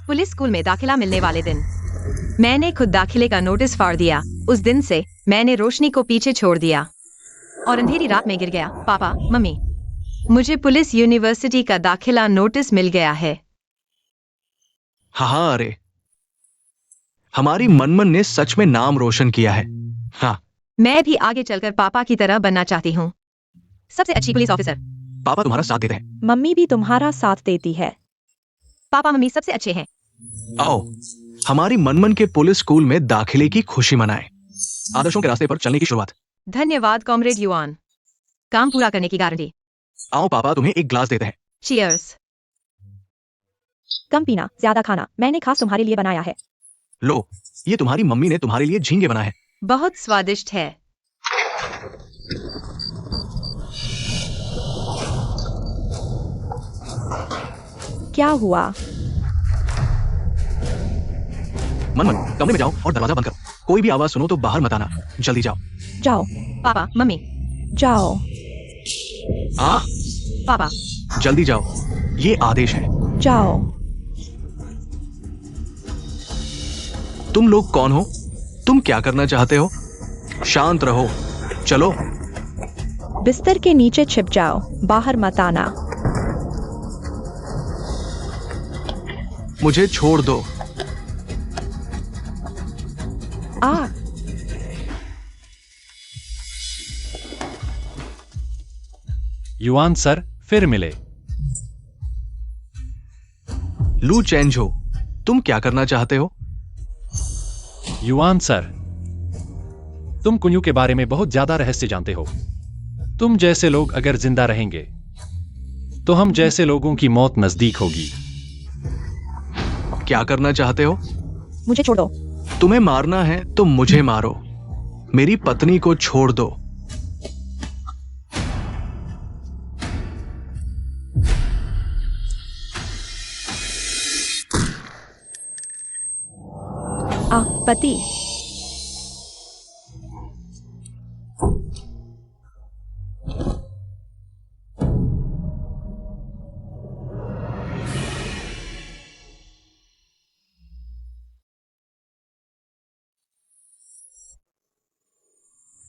Police school में दाखिला मिलने वाले दिन मैंने खुद दाखिले का नोटिस फाड़ दिया। उस दिन से मैंने रोशनी को पीछे छोड़ दिया और अंधेरी रात में गिर गया। पापा, मम्मी, मुझे पुलिस यूनिवर्सिटी का दाखिला नोटिस मिल गया है। हाँ, अरे हमारी मनमन ने सच में नाम रोशन किया है। हाँ, मैं भी आगे चलकर पापा की तरह बनना चाहती हूँ, सबसे अच्छी पुलिस ऑफिसर। पापा तुम्हारा साथ देते हैं। मम्मी भी तुम्हारा साथ देती है। पापा मम्मी सबसे अच्छे हैं। आओ हमारी मनमन के पुलिस स्कूल में दाखिले की खुशी मनाएं। आदर्शों के रास्ते पर चलने की शुरुआत। धन्यवाद कॉमरेड युआन, काम पूरा करने की गारंटी। आओ पापा तुम्हें एक ग्लास देते हैं। चीयर्स। कम पीना, ज्यादा खाना, मैंने खास तुम्हारे लिए बनाया है। लो, ये तुम्हारी मम्मी ने तुम्हारे लिए झींगे बनाए हैं। बहुत स्वादिष्ट है। क्या हुआ? मनमन कमरे में जाओ और दरवाजा बंद करो। कोई भी आवाज सुनो तो बाहर मत आना। जल्दी जाओ। जाओ। Papa mummy. जाओ। आ पापा। जल्दी जाओ, ये आदेश है। जाओ। तुम लोग कौन हो? तुम क्या करना चाहते हो? शांत रहो। चलो। बिस्तर के नीचे छिप जाओ, बाहर मत आना। मुझे छोड़ दो। आ युआन सर फिर मिले। लू चेंजो, तुम क्या करना चाहते हो? युआन सर, तुम कुन्यू के बारे में बहुत ज्यादा रहस्य जानते हो। तुम जैसे लोग अगर जिंदा रहेंगे तो हम जैसे लोगों की मौत नजदीक होगी। क्या करना चाहते हो? मुझे छोड़ दो। तुम्हें मारना है तो मुझे मारो, मेरी पत्नी को छोड़ दो। पति।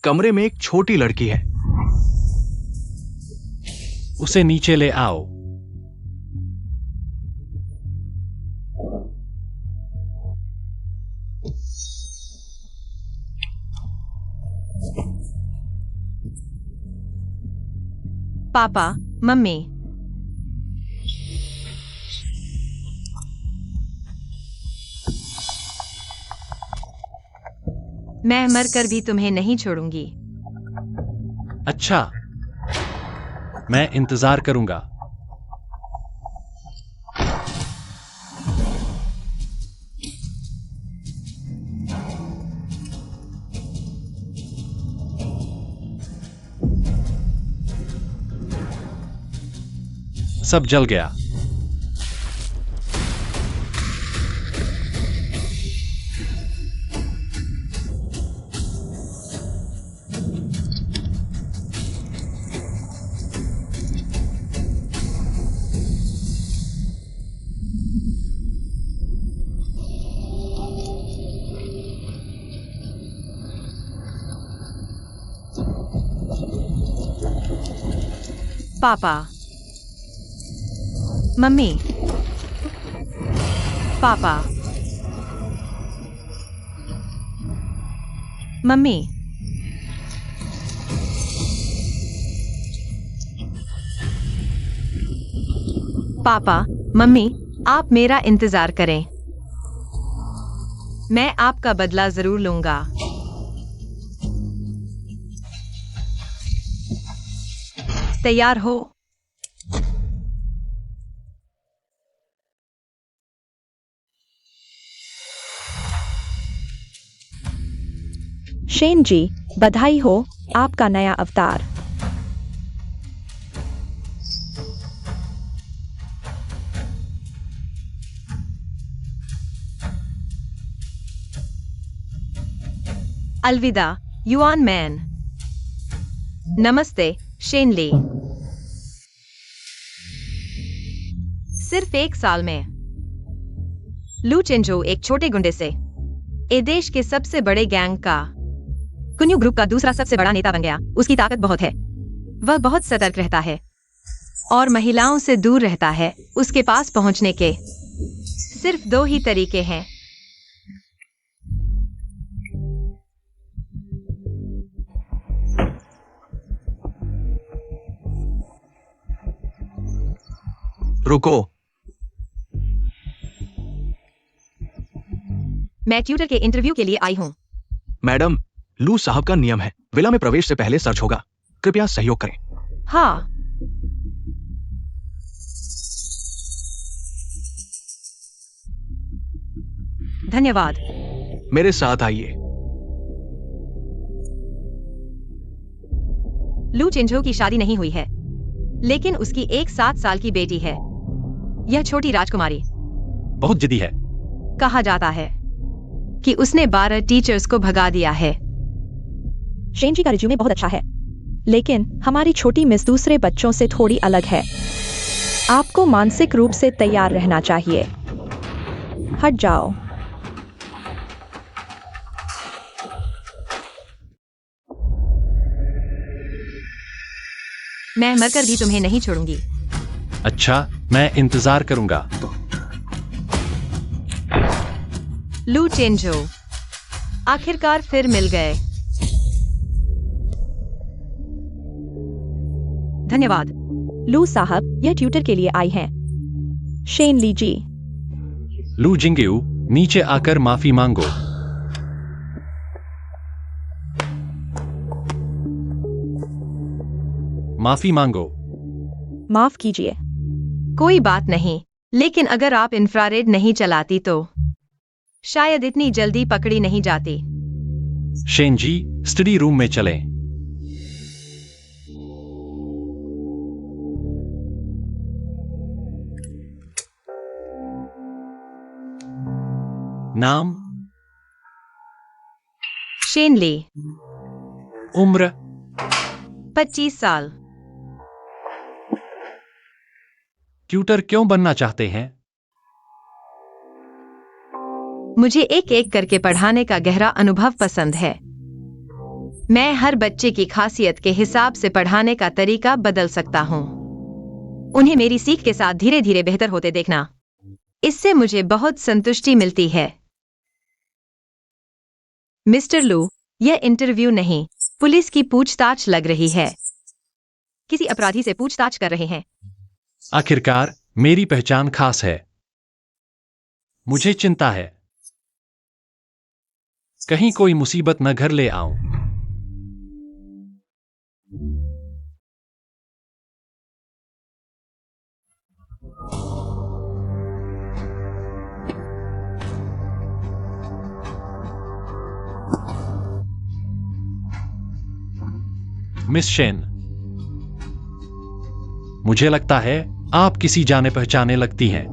कमरे में एक छोटी लड़की है। उसे नीचे ले आओ। पापा मम्मी, मैं मरकर भी तुम्हें नहीं छोड़ूंगी। अच्छा, मैं इंतजार करूंगा। सब जल गया। Papa mummy, papa mummy, papa mummy, आप मेरा इंतजार करें, मैं आपका बदला जरूर लूंगा। तैयार हो? शेन जी, बधाई हो आपका नया अवतार। अलविदा युआन मैन। नमस्ते शेनली। सिर्फ 1 साल में लू चेंजो एक छोटे गुंडे से ए देश के सबसे बड़े गैंग का कुन्यू ग्रुप का दूसरा सबसे बड़ा नेता बन गया। उसकी ताकत बहुत है, वह बहुत सतर्क रहता है और महिलाओं से दूर रहता है। उसके पास पहुंचने के सिर्फ 2 ही तरीके हैं। रुको। मैं ट्यूटर के इंटरव्यू के लिए आई हूं। मैडम, लू साहब का नियम है, विला में प्रवेश से पहले सर्च होगा। कृपया सहयोग करें। हाँ, धन्यवाद। मेरे साथ आइए। लू चेंजो की शादी नहीं हुई है, लेकिन उसकी एक 7 साल की बेटी है। यह छोटी राजकुमारी। बहुत जिद्दी है। कहा जाता है कि उसने 12 टीचर्स को भगा दिया है। शेन जी का रिज्यूमे बहुत अच्छा है, लेकिन हमारी छोटी मिस दूसरे बच्चों से थोड़ी अलग है। आपको मानसिक रूप से तैयार रहना चाहिए। हट जाओ। मैं मरकर भी तुम्हें नहीं छोड़ूंगी। अच्छा, मैं इंतजार करूंगा। लू चेंजो आखिरकार फिर मिल गए। धन्यवाद। लू साहब यह ट्यूटर के लिए आई हैं। शेन लीजी। लू जिंगयू, नीचे आकर माफी मांगो। माफी मांगो। माफ कीजिए। कोई बात नहीं, लेकिन अगर आप इंफ्रारेड नहीं चलाती तो शायद इतनी जल्दी पकड़ी नहीं जाती। शेन जी, स्टडी रूम में चलें। नाम? शेन ली। उम्र? 25 साल। ट्यूटर क्यों बनना चाहते हैं? मुझे एक एक करके पढ़ाने का गहरा अनुभव पसंद है। मैं हर बच्चे की खासियत के हिसाब से पढ़ाने का तरीका बदल सकता हूँ। उन्हें मेरी सीख के साथ धीरे धीरे बेहतर होते देखना, इससे मुझे बहुत संतुष्टि मिलती है। मिस्टर लू, यह इंटरव्यू नहीं, पुलिस की पूछताछ लग रही है। किसी अपराधी से पूछताछ कर रहे हैं। आखिरकार मेरी पहचान खास है। मुझे चिंता है कहीं कोई मुसीबत न घर ले आऊं। मिस शेन, मुझे लगता है आप किसी जाने पहचाने लगती हैं।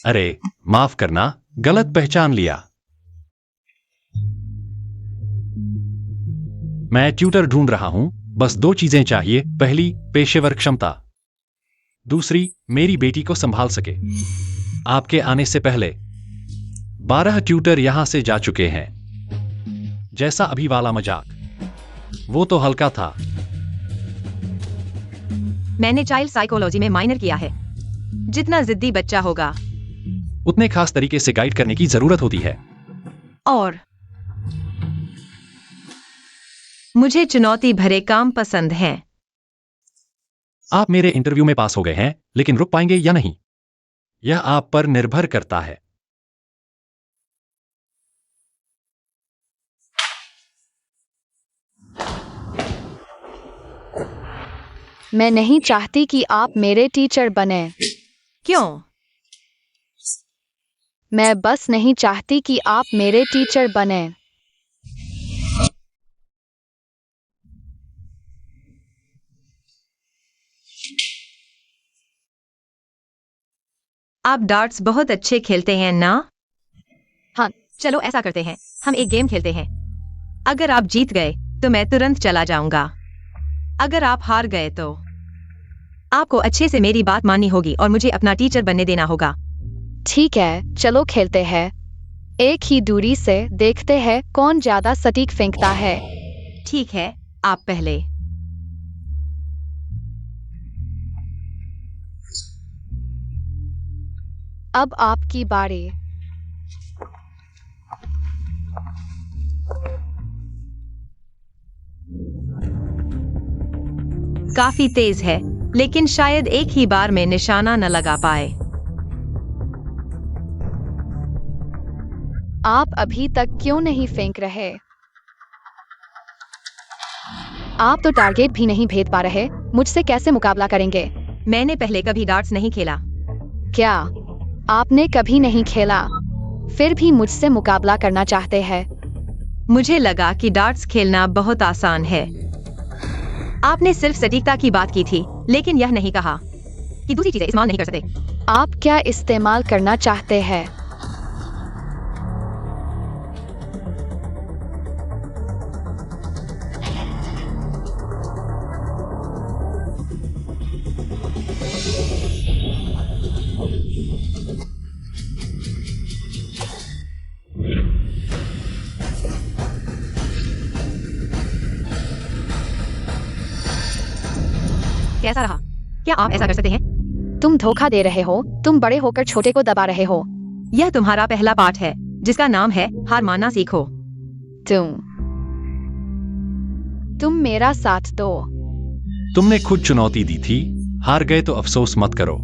अरे माफ करना, गलत पहचान लिया। मैं ट्यूटर ढूंढ रहा हूं। बस 2 चीजें चाहिए। पहली, पेशेवर क्षमता। दूसरी, मेरी बेटी को संभाल सके। आपके आने से पहले 12 ट्यूटर यहां से जा चुके हैं। जैसा अभी वाला मजाक, वो तो हल्का था। मैंने चाइल्ड साइकोलॉजी में माइनर किया है। जितना जिद्दी बच्चा होगा, उतने खास तरीके से गाइड करने की जरूरत होती है। और मुझे चुनौती भरे काम पसंद हैं। आप मेरे इंटरव्यू में पास हो गए हैं, लेकिन रुक पाएंगे या नहीं, यह आप पर निर्भर करता है। मैं नहीं चाहती कि आप मेरे टीचर बने। क्यों? मैं बस नहीं चाहती कि आप मेरे टीचर बने। आप डार्ट्स बहुत अच्छे खेलते हैं ना? हाँ। चलो ऐसा करते हैं, हम एक गेम खेलते हैं। अगर आप जीत गए तो मैं तुरंत चला जाऊंगा। अगर आप हार गए तो आपको अच्छे से मेरी बात माननी होगी और मुझे अपना टीचर बनने देना होगा। ठीक है, चलो खेलते हैं। एक ही दूरी से देखते हैं कौन ज्यादा सटीक फेंकता है। ठीक है, आप पहले। अब आपकी बारी। काफी तेज है, लेकिन शायद एक ही बार में निशाना न लगा पाए। आप अभी तक क्यों नहीं फेंक रहे? आप तो टारगेट भी नहीं भेद पा रहे, मुझसे कैसे मुकाबला करेंगे? मैंने पहले कभी डार्ट्स नहीं खेला। क्या आपने कभी नहीं खेला, फिर भी मुझसे मुकाबला करना चाहते हैं? मुझे लगा कि डार्ट्स खेलना बहुत आसान है। आपने सिर्फ सटीकता की बात की थी, लेकिन यह नहीं कहा कि दूसरी चीजें इस्तेमाल नहीं कर सकते। आप क्या इस्तेमाल करना चाहते हैं? कैसा रहा? क्या आप ऐसा कर सकते हैं? तुम धोखा दे रहे हो, तुम बड़े होकर छोटे को दबा रहे हो। यह तुम्हारा पहला पाठ है, जिसका नाम है हार मानना सीखो। तुम मेरा साथ दो। तुमने खुद चुनौती दी थी, हार गए तो अफसोस मत करो।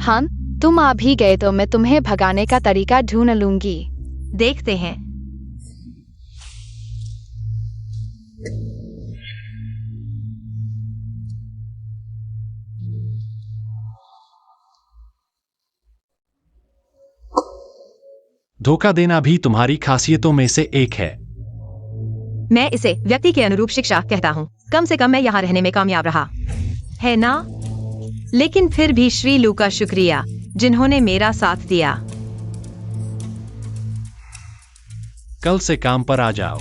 हाँ, तुम आ भी गए तो मैं तुम्हें भगाने का तरीका ढूंढ लूंगी। देखते हैं। धोखा देना भी तुम्हारी खासियतों में से एक है। मैं इसे व्यक्ति के अनुरूप शिक्षा कहता हूँ। कम से कम मैं यहाँ रहने में कामयाब रहा, है ना? लेकिन फिर भी श्री लू का शुक्रिया, जिन्होंने मेरा साथ दिया। कल से काम पर आ जाओ।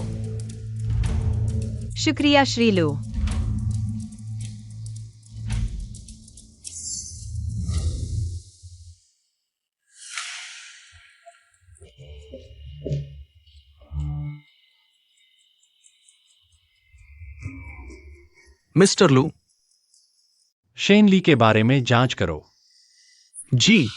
शुक्रिया श्री लू। मिस्टर लू। शेन ली के बारे में जांच करो। जी।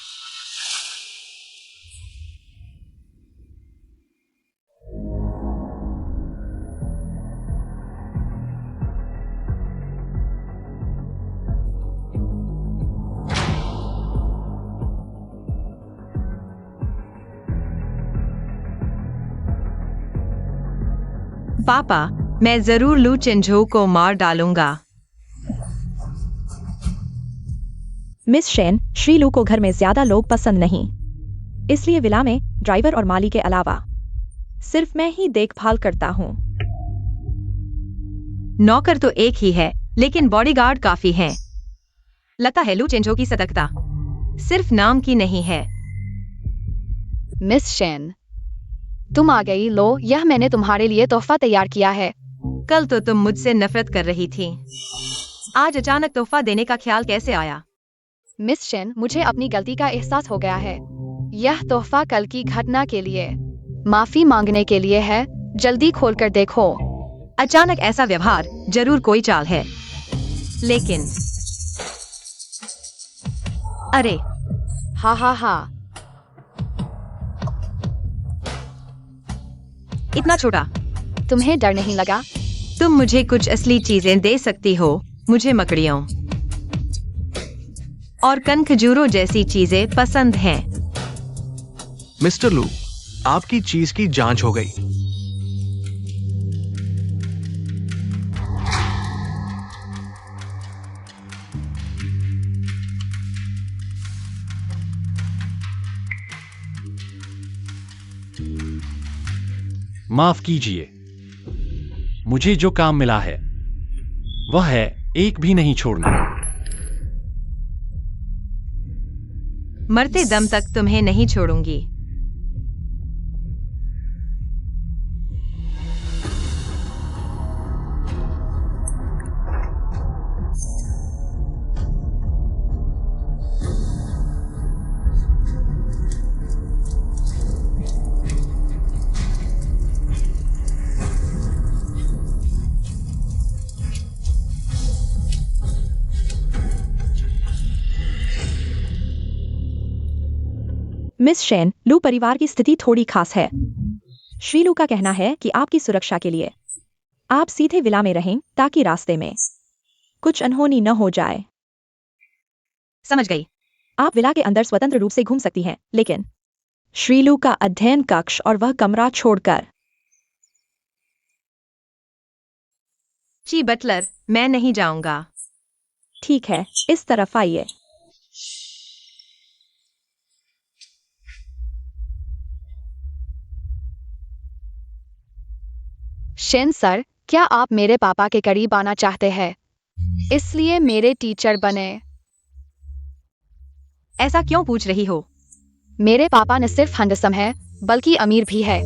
पापा, मैं जरूर लू चिंझो को मार डालूंगा। मिस शेन, श्री लू को घर में ज्यादा लोग पसंद नहीं, इसलिए विला में ड्राइवर और माली के अलावा सिर्फ मैं ही देखभाल करता हूँ। नौकर तो एक ही है, लेकिन बॉडीगार्ड काफी हैं। लगता है लू चिंझो की सतर्कता सिर्फ नाम की नहीं है। मिस शेन, तुम आ गई। लो, यह मैंने तुम्हारे लिए तोहफा तैयार किया है। कल तो तुम मुझसे नफरत कर रही थी, आज अचानक तोहफा देने का ख्याल कैसे आया? मिस शेन, मुझे अपनी गलती का एहसास हो गया है। यह तोहफा कल की घटना के लिए माफी मांगने के लिए है। जल्दी खोलकर देखो। अचानक ऐसा व्यवहार जरूर कोई चाल है, लेकिन अरे हा हा हा, इतना छोटा। तुम्हें डर नहीं लगा? तुम मुझे कुछ असली चीजें दे सकती हो। मुझे मकड़ियों और कनखजूरों जैसी चीजें पसंद हैं। मिस्टर लू, आपकी चीज की जांच हो गई। माफ कीजिए, मुझे जो काम मिला है वह है एक भी नहीं छोड़ना। मरते दम तक तुम्हें नहीं छोड़ूंगी। मिस शेन, लू परिवार की स्थिति थोड़ी खास है। श्रीलू का कहना है कि आपकी सुरक्षा के लिए आप सीधे विला में रहें ताकि रास्ते में कुछ अनहोनी न हो जाए। समझ गई। आप विला के अंदर स्वतंत्र रूप से घूम सकती हैं, लेकिन श्रीलू का अध्ययन कक्ष और वह कमरा छोड़कर। जी बटलर, मैं नहीं जाऊंगा। ठीक है, इस तरफ आइए। शेन सर, क्या आप मेरे पापा के करीब आना चाहते हैं, इसलिए मेरे टीचर बने? ऐसा क्यों पूछ रही हो? मेरे पापा न सिर्फ हैंडसम है बल्कि अमीर भी है।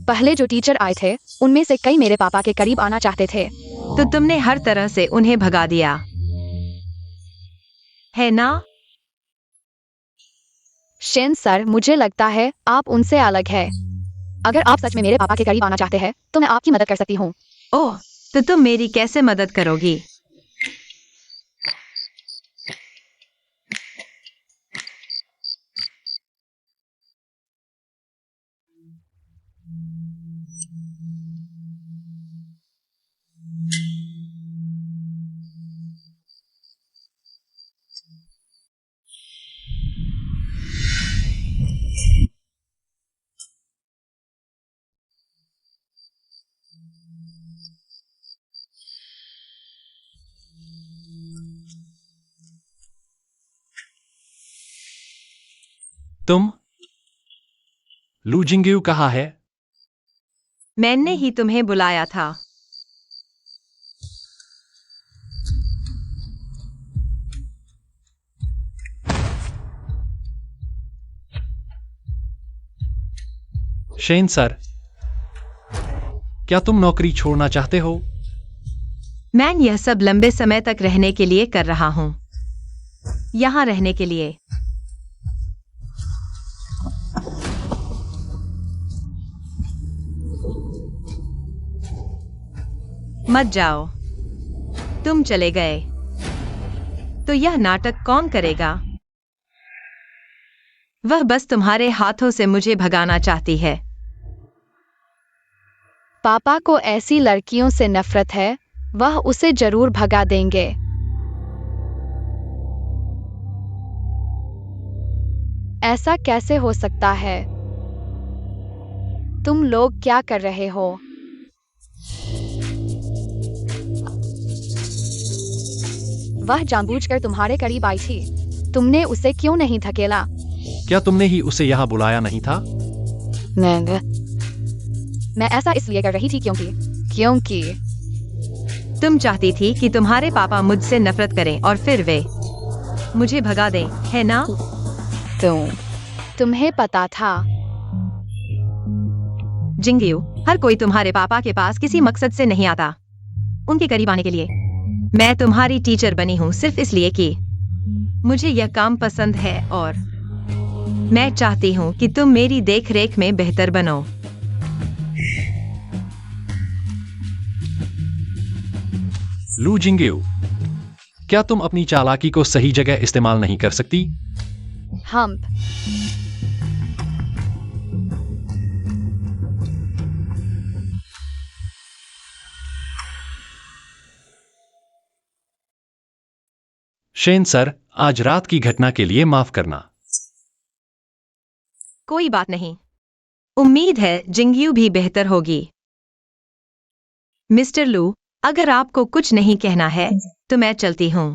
पहले जो टीचर आए थे उनमें से कई मेरे पापा के करीब आना चाहते थे। तो तुमने हर तरह से उन्हें भगा दिया है ना? शेन सर, मुझे लगता है आप उनसे अलग है। अगर आप सच में मेरे पापा के करीब आना चाहते हैं तो मैं आपकी मदद कर सकती हूँ। ओह, तो तुम मेरी कैसे मदद करोगी? तुम? लू जिंगयू कहाँ है? मैंने ही तुम्हें बुलाया था। शेन सर, क्या तुम नौकरी छोड़ना चाहते हो? मैं यह सब लंबे समय तक रहने के लिए कर रहा हूँ। यहाँ रहने के लिए। मत जाओ। तुम चले गए तो यह नाटक कौन करेगा? वह बस तुम्हारे हाथों से मुझे भगाना चाहती है। पापा को ऐसी लड़कियों से नफरत है, वह उसे जरूर भगा देंगे। ऐसा कैसे हो सकता है? तुम लोग क्या कर रहे हो? वह जानबूझकर तुम्हारे करीब आई थी। तुमने उसे क्यों नहीं धकेला? क्या तुमने ही उसे यहाँ बुलाया नहीं था? मैं ऐसा इसलिए कर रही थी क्योंकि तुम चाहती थी कि तुम्हारे पापा मुझसे नफरत करें और फिर वे मुझे भगा दें, है ना? तुम्हें पता था। जिंगयू, हर कोई तुम्हारे पापा के पास किसी मकसद से नहीं आता उनके करीब आने के लिए। मैं तुम्हारी टीचर बनी हूँ सिर्फ इसलिए कि मुझे यह काम पसंद है और मैं चाहती हूँ कि तुम मेरी देखरेख में बेहतर बनो। लू जिंगयू, क्या तुम अपनी चालाकी को सही जगह इस्तेमाल नहीं कर सकती? हम्प। शेन सर, आज रात की घटना के लिए माफ करना। कोई बात नहीं। उम्मीद है जिंगयू भी बेहतर होगी। मिस्टर लू, अगर आपको कुछ नहीं कहना है तो मैं चलती हूँ।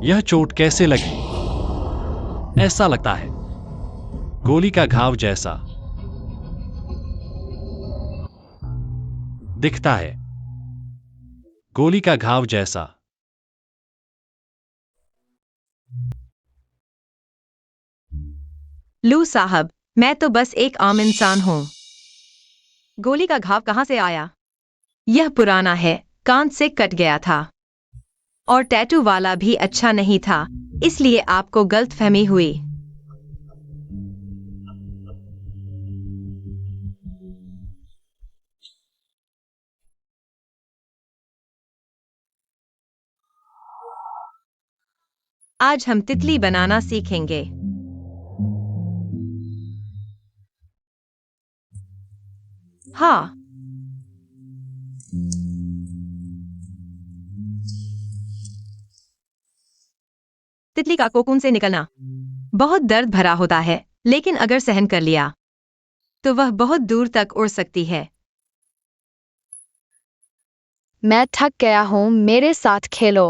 यह चोट कैसे लगी? ऐसा लगता है गोली का घाव जैसा दिखता है। गोली का घाव जैसा। लू साहब, मैं तो बस एक आम इंसान हूँ। गोली का घाव कहाँ से आया? यह पुराना है, कान से कट गया था। और टैटू वाला भी अच्छा नहीं था, इसलिए आपको गलतफहमी हुई। आज हम तितली बनाना सीखेंगे। हाँ, तितली का कोकून से निकलना बहुत दर्द भरा होता है, लेकिन अगर सहन कर लिया तो वह बहुत दूर तक उड़ सकती है। मैं थक गया हूँ, मेरे साथ खेलो।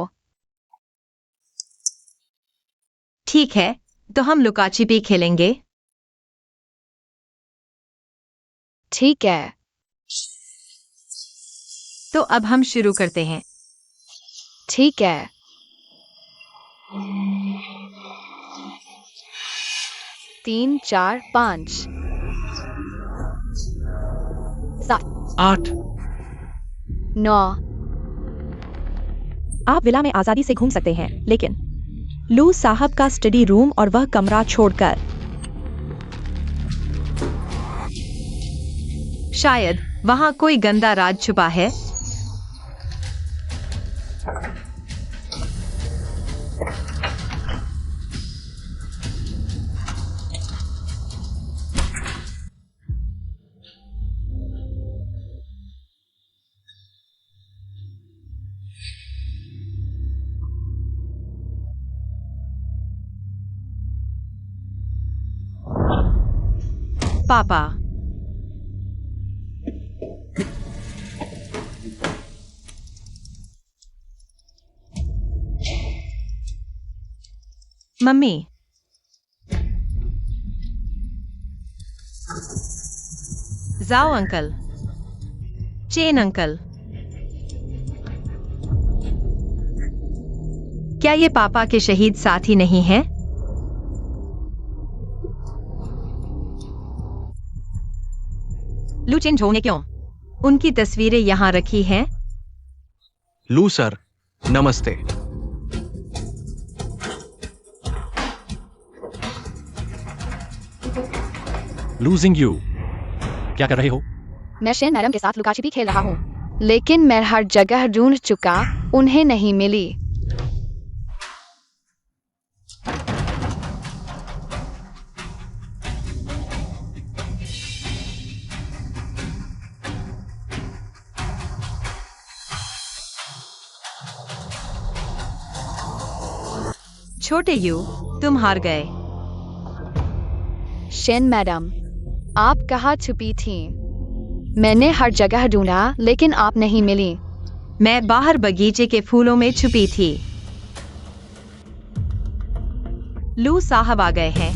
ठीक है, तो हम लुका छिपी खेलेंगे। ठीक है। तो अब हम शुरू करते हैं। ठीक है। 3 4 5 7 8 9। आप विला में आजादी से घूम सकते हैं, लेकिन लू साहब का स्टडी रूम और वह कमरा छोड़कर शायद वहां कोई गंदा राज छुपा है। पापा, मम्मी, जाओ अंकल, चेन अंकल। क्या ये पापा के शहीद साथी नहीं हैं? लू चेन झो ने क्यों उनकी तस्वीरें यहां रखी हैं? लू सर, नमस्ते। Losing you. क्या कर रहे हो? मैं शेन मैडम के साथ लुका छिपी खेल रहा हूँ, लेकिन मैं हर जगह ढूंढ चुका, उन्हें नहीं मिली। छोटे यू, तुम हार गए। शेन मैडम, आप कहाँ छुपी थी? मैंने हर जगह ढूंढा, लेकिन आप नहीं मिली। मैं बाहर बगीचे के फूलों में छुपी थी। लू साहब आ गए हैं।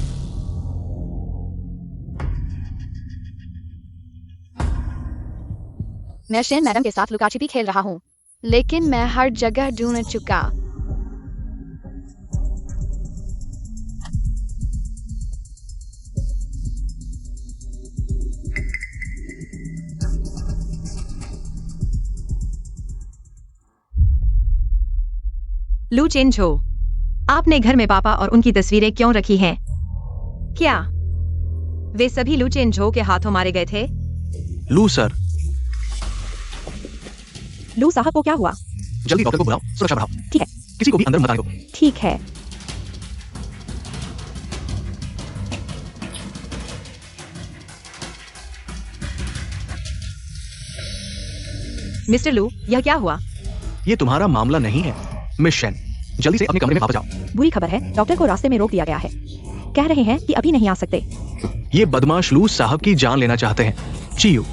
मैं शेन मैडम के साथ लुका छिपी खेल रहा हूँ, लेकिन मैं हर जगह ढूंढ चुका। लू चेन झो, आपने घर में पापा और उनकी तस्वीरें क्यों रखी हैं? क्या वे सभी लू चेन झो के हाथों मारे गए थे? लू सर, लू साहब को क्या हुआ? जल्दी डॉक्टर को बुलाओ, सुरक्षा बढ़ाओ। ठीक है। किसी को भी अंदर मत आने दो। ठीक है। मिस्टर लू, यह क्या हुआ? ये तुम्हारा मामला नहीं है, मिस शेन। जल्दी से अपने कमरे में वापस जाओ। बुरी खबर है, डॉक्टर को रास्ते में रोक दिया गया है। कह रहे हैं कि अभी नहीं आ सकते। ये बदमाश लू साहब की जान लेना चाहते हैं। चीयू,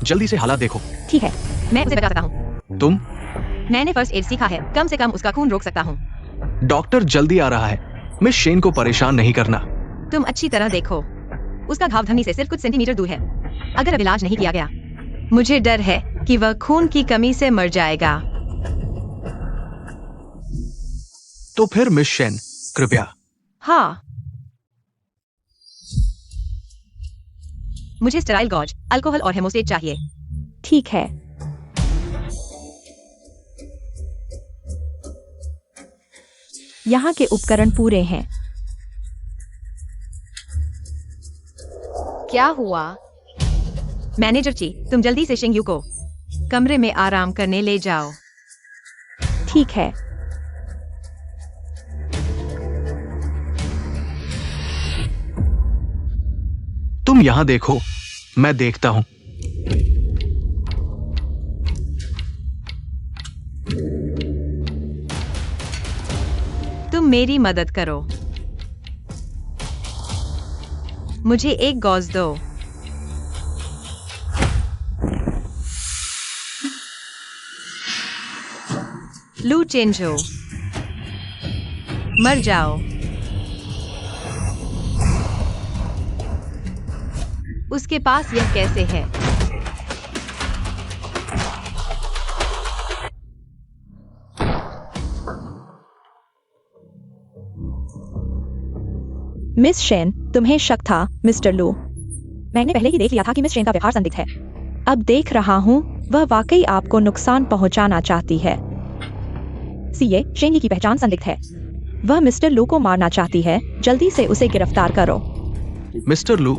जल्दी से हालात देखो। ठीक है। मैं उसे बता सकता हूँ। तुम? मैंने फर्स्ट एड सीखा है, कम से कम उसका खून रोक सकता हूँ। डॉक्टर जल्दी आ रहा है। मिस शेन को परेशान नहीं करना। तुम अच्छी तरह देखो, उसका घाव धमनी से सिर्फ कुछ सेंटीमीटर दूर है। अगर अब इलाज नहीं किया गया, मुझे डर है कि वह खून की कमी से मर जाएगा। तो फिर मिस शेन, कृपया। हाँ, मुझे स्टेराइल गॉज, अल्कोहल और हेमोस्टेट चाहिए। ठीक है। यहाँ के उपकरण पूरे हैं। क्या हुआ? मैनेजर ची, तुम जल्दी से शिंगयू को कमरे में आराम करने ले जाओ। ठीक है। तुम यहां देखो, मैं देखता हूं। तुम मेरी मदद करो, मुझे एक गॉज दो। लू चेंज हो, मर जाओ। उसके पास यह कैसे है? मिस शेन, तुम्हें शक था मिस्टर लू। मैंने पहले ही देख लिया था कि मिस शेन का व्यवहार संदिग्ध है। अब देख रहा हूँ वह वाकई आपको नुकसान पहुंचाना चाहती है। सीए, शेन की पहचान संदिग्ध है। वह मिस्टर लू को मारना चाहती है। जल्दी से उसे गिरफ्तार करो। मिस्टर लू,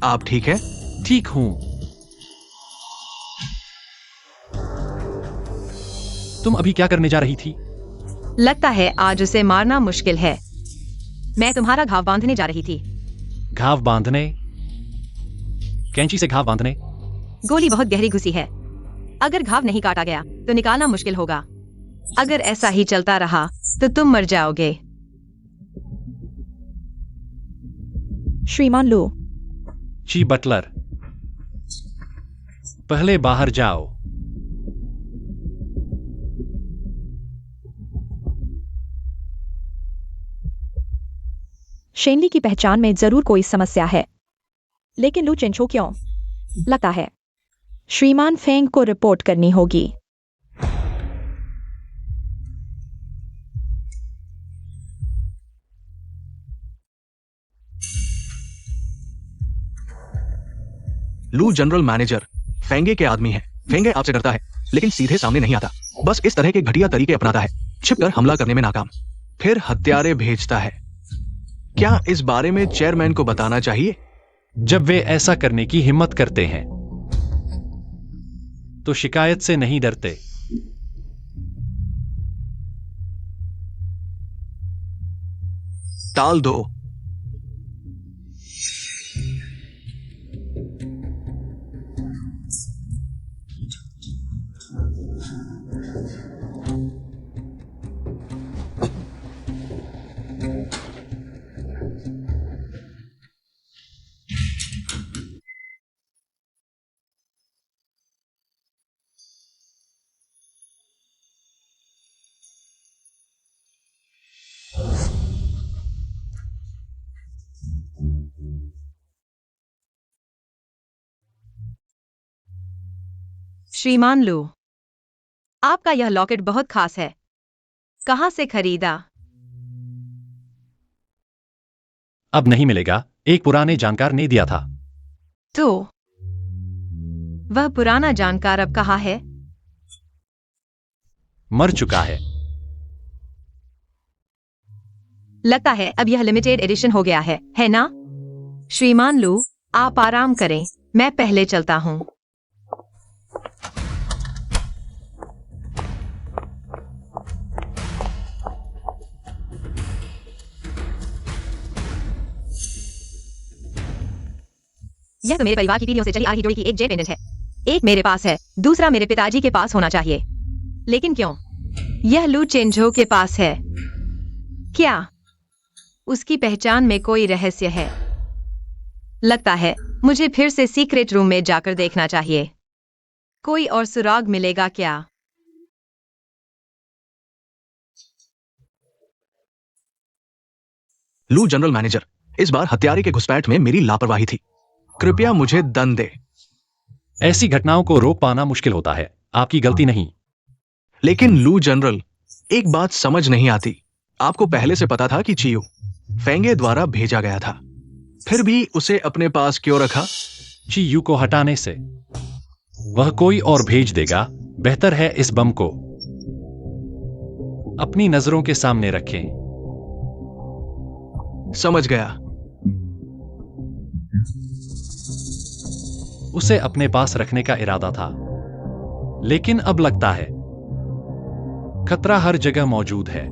आप ठीक हैं? ठीक हूं। तुम अभी क्या करने जा रही थी? लगता है आज उसे मारना मुश्किल है। मैं तुम्हारा घाव बांधने जा रही थी। घाव बांधने? कैंची से घाव बांधने? गोली बहुत गहरी घुसी है। अगर घाव नहीं काटा गया तो निकालना मुश्किल होगा। अगर ऐसा ही चलता रहा तो तुम मर जाओगे। श्रीमान लू, जी बटलर, पहले बाहर जाओ। शेनली की पहचान में जरूर कोई समस्या है, लेकिन लू चेंचो क्यों? लगता है श्रीमान फेंग को रिपोर्ट करनी होगी। लू जनरल मैनेजर फेंगे के आदमी है। फेंगे आपसे डरता है, लेकिन सीधे सामने नहीं आता। बस इस तरह के घटिया तरीके अपनाता है। छिपकर हमला करने में नाकाम, फिर हत्यारे भेजता है। क्या इस बारे में चेयरमैन को बताना चाहिए? जब वे ऐसा करने की हिम्मत करते हैं तो शिकायत से नहीं डरते। टाल दो। श्रीमान लू, आपका यह लॉकेट बहुत खास है। कहां से खरीदा? अब नहीं मिलेगा, एक पुराने जानकार ने दिया था। तो वह पुराना जानकार अब कहाँ है? मर चुका है। लगता है अब यह लिमिटेड एडिशन हो गया है ना? श्रीमान लू, आप आराम करें, मैं पहले चलता हूं। यह तो मेरे परिवार की पीढ़ियों से चली आ रही जोड़ी की एक जेट पेंडेंट है। एक मेरे पास है, दूसरा मेरे पिताजी के पास होना चाहिए। लेकिन क्यों यह लू चेंझो के पास है? क्या उसकी पहचान में कोई रहस्य है? लगता है मुझे फिर से सीक्रेट रूम में जाकर देखना चाहिए। कोई और सुराग मिलेगा क्या? लू जनरल मैनेजर, इस बार हत्यारे के घुसपैठ में मेरी लापरवाही थी। कृपया मुझे दंड दे। ऐसी घटनाओं को रोक पाना मुश्किल होता है, आपकी गलती नहीं। लेकिन लू जनरल, एक बात समझ नहीं आती। आपको पहले से पता था कि चियो फेंगे द्वारा भेजा गया था, फिर भी उसे अपने पास क्यों रखा? ची यू को हटाने से वह कोई और भेज देगा। बेहतर है इस बम को अपनी नजरों के सामने रखें। समझ गया। उसे अपने पास रखने का इरादा था, लेकिन अब लगता है खतरा हर जगह मौजूद है।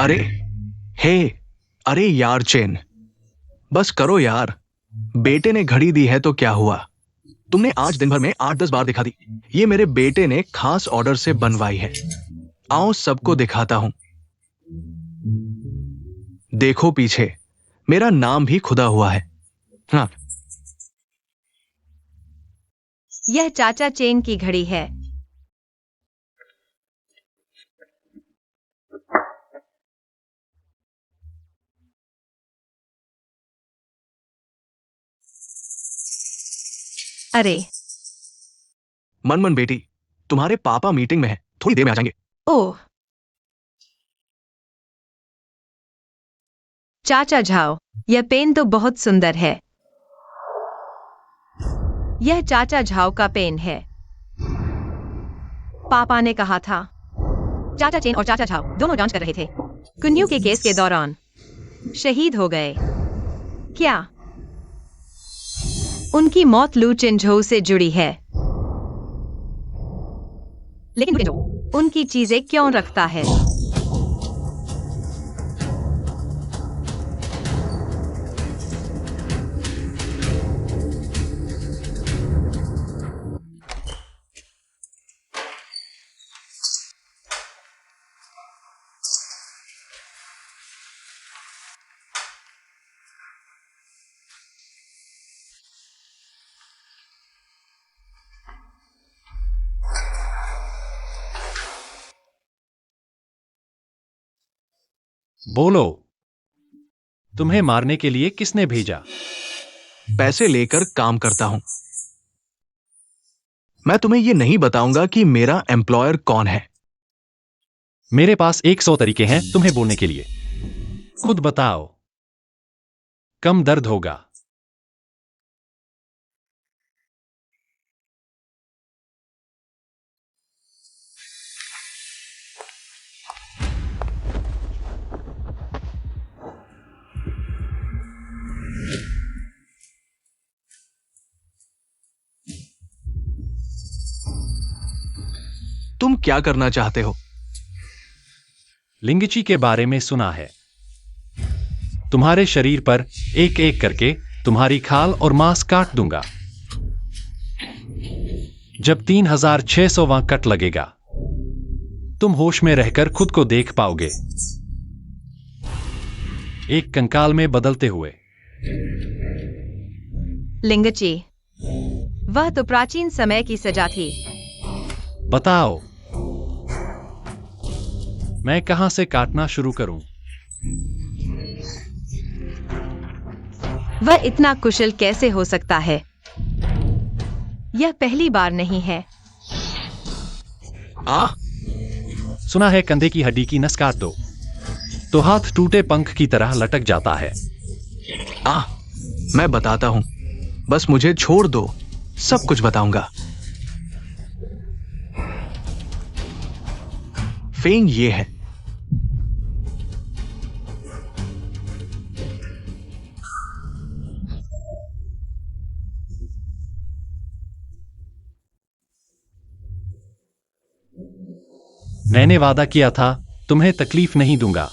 अरे हे, अरे यार चेन, बस करो यार। बेटे ने घड़ी दी है तो क्या हुआ? तुमने आज दिन भर में 8-10 बार दिखा दी। ये मेरे बेटे ने खास ऑर्डर से बनवाई है। आओ सबको दिखाता हूं। देखो पीछे, मेरा नाम भी खुदा हुआ है। हाँ, यह चाचा चेन की घड़ी है। अरे मन बेटी, तुम्हारे पापा मीटिंग में है, थोड़ी देर में आ जाएंगे। ओह, चाचा झाओ, यह पेन तो बहुत सुंदर है। यह चाचा झाओ का पेन है। पापा ने कहा था। चाचा चेन और चाचा झाओ दोनों जांच कर रहे थे। कुन्यू के केस के दौरान शहीद हो गए। क्या उनकी मौत लू चिंझोऊ से जुड़ी है? लेकिन लू चिंझोऊ उनकी चीजें क्यों रखता है? बोलो, तुम्हें मारने के लिए किसने भेजा? पैसे लेकर काम करता हूं। मैं तुम्हें यह नहीं बताऊंगा कि मेरा एम्प्लॉयर कौन है। मेरे पास 100 तरीके हैं तुम्हें बोलने के लिए। खुद बताओ। कम दर्द होगा। तुम क्या करना चाहते हो? लिंगची के बारे में सुना है। तुम्हारे शरीर पर एक एक करके तुम्हारी खाल और मांस काट दूंगा। जब 3600वां कट लगेगा, तुम होश में रहकर खुद को देख पाओगे, एक कंकाल में बदलते हुए। लिंगची, वह तो प्राचीन समय की सजा थी। बताओ, मैं कहां से काटना शुरू करूं? वह इतना कुशल कैसे हो सकता है? यह पहली बार नहीं है। सुना है कंधे की हड्डी की नस काट दो तो हाथ टूटे पंख की तरह लटक जाता है। मैं बताता हूं, बस मुझे छोड़ दो, सब कुछ बताऊंगा। फेंग ये है। मैंने वादा किया था तुम्हें तकलीफ नहीं दूंगा।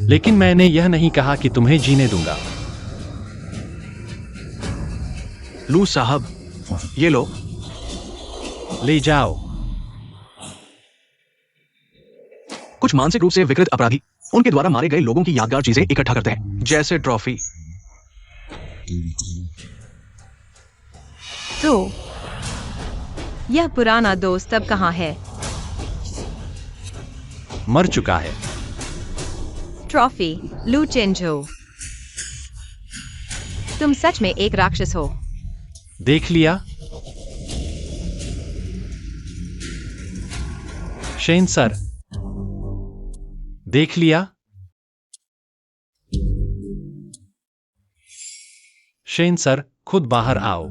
लेकिन मैंने यह नहीं कहा कि तुम्हें जीने दूंगा। लू साहब, ये लो। ले जाओ। कुछ मानसिक रूप से विकृत अपराधी उनके द्वारा मारे गए लोगों की यादगार चीजें इकट्ठा करते हैं, जैसे ट्रॉफी। तो यह पुराना दोस्त अब कहां है? मर चुका है। ट्रॉफी, लू चिंझोऊ, तुम सच में एक राक्षस हो। देख लिया? शेन सर, देख लिया? शेन सर, खुद बाहर आओ,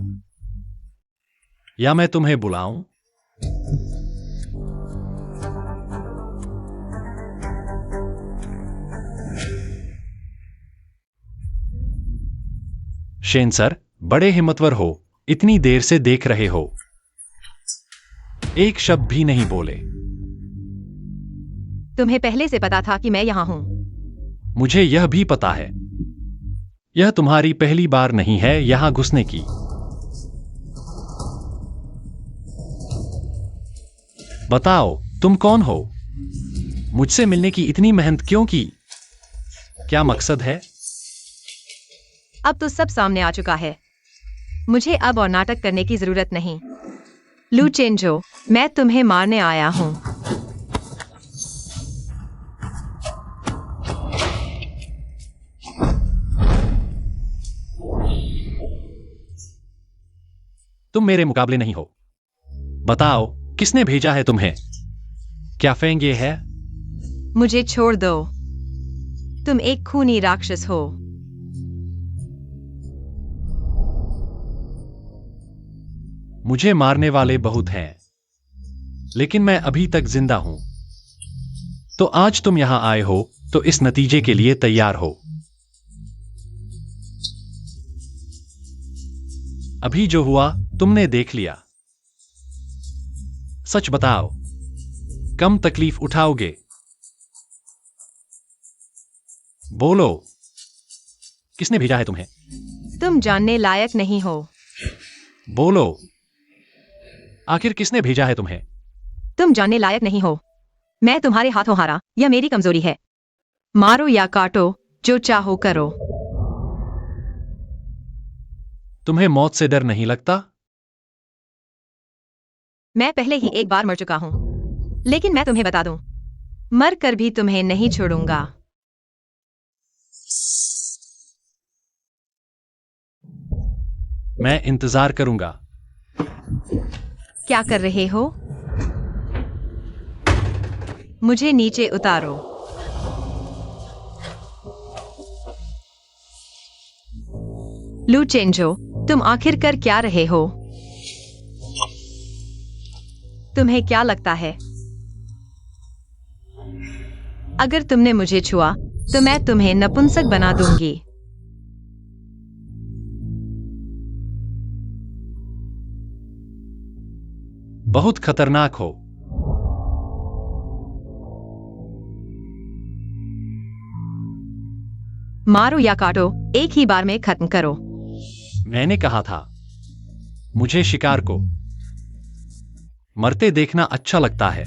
या मैं तुम्हें बुलाऊं? शेन सर, बड़े हिम्मतवर हो, इतनी देर से देख रहे हो। एक शब्द भी नहीं बोले। तुम्हें पहले से पता था कि मैं यहाँ हूँ। मुझे यह भी पता है। यह तुम्हारी पहली बार नहीं है यहां घुसने की। बताओ, तुम कौन हो? मुझसे मिलने की इतनी मेहनत क्यों की? क्या मकसद है? अब तो सब सामने आ चुका है। मुझे अब और नाटक करने की जरूरत नहीं। लू चेंजो, मैं तुम्हें मारने आया हूँ। तुम मेरे मुकाबले नहीं हो। बताओ, किसने भेजा है तुम्हें? क्या फेंगे है? मुझे छोड़ दो। तुम एक खूनी राक्षस हो। मुझे मारने वाले बहुत हैं, लेकिन मैं अभी तक जिंदा हूं। तो आज तुम यहां आए हो तो इस नतीजे के लिए तैयार हो। अभी जो हुआ तुमने देख लिया। सच बताओ, कम तकलीफ उठाओगे? बोलो, किसने भेजा है तुम्हें? तुम जानने लायक नहीं हो। बोलो, आखिर किसने भेजा है तुम्हें? तुम जानने लायक नहीं हो। मैं तुम्हारे हाथों हारा, यह मेरी कमजोरी है। मारो या काटो, जो चाहो करो। तुम्हें मौत से डर नहीं लगता? मैं पहले ही एक बार मर चुका हूं। लेकिन मैं तुम्हें बता दूं, मर कर भी तुम्हें नहीं छोड़ूंगा। मैं इंतजार करूंगा। क्या कर रहे हो? मुझे नीचे उतारो। लू चेंजो, तुम आखिर कर क्या रहे हो? तुम्हें क्या लगता है, अगर तुमने मुझे छुआ तो मैं तुम्हें नपुंसक बना दूंगी? बहुत खतरनाक हो। मारो या काटो, एक ही बार में खत्म करो। मैंने कहा था, मुझे शिकार को मरते देखना अच्छा लगता है।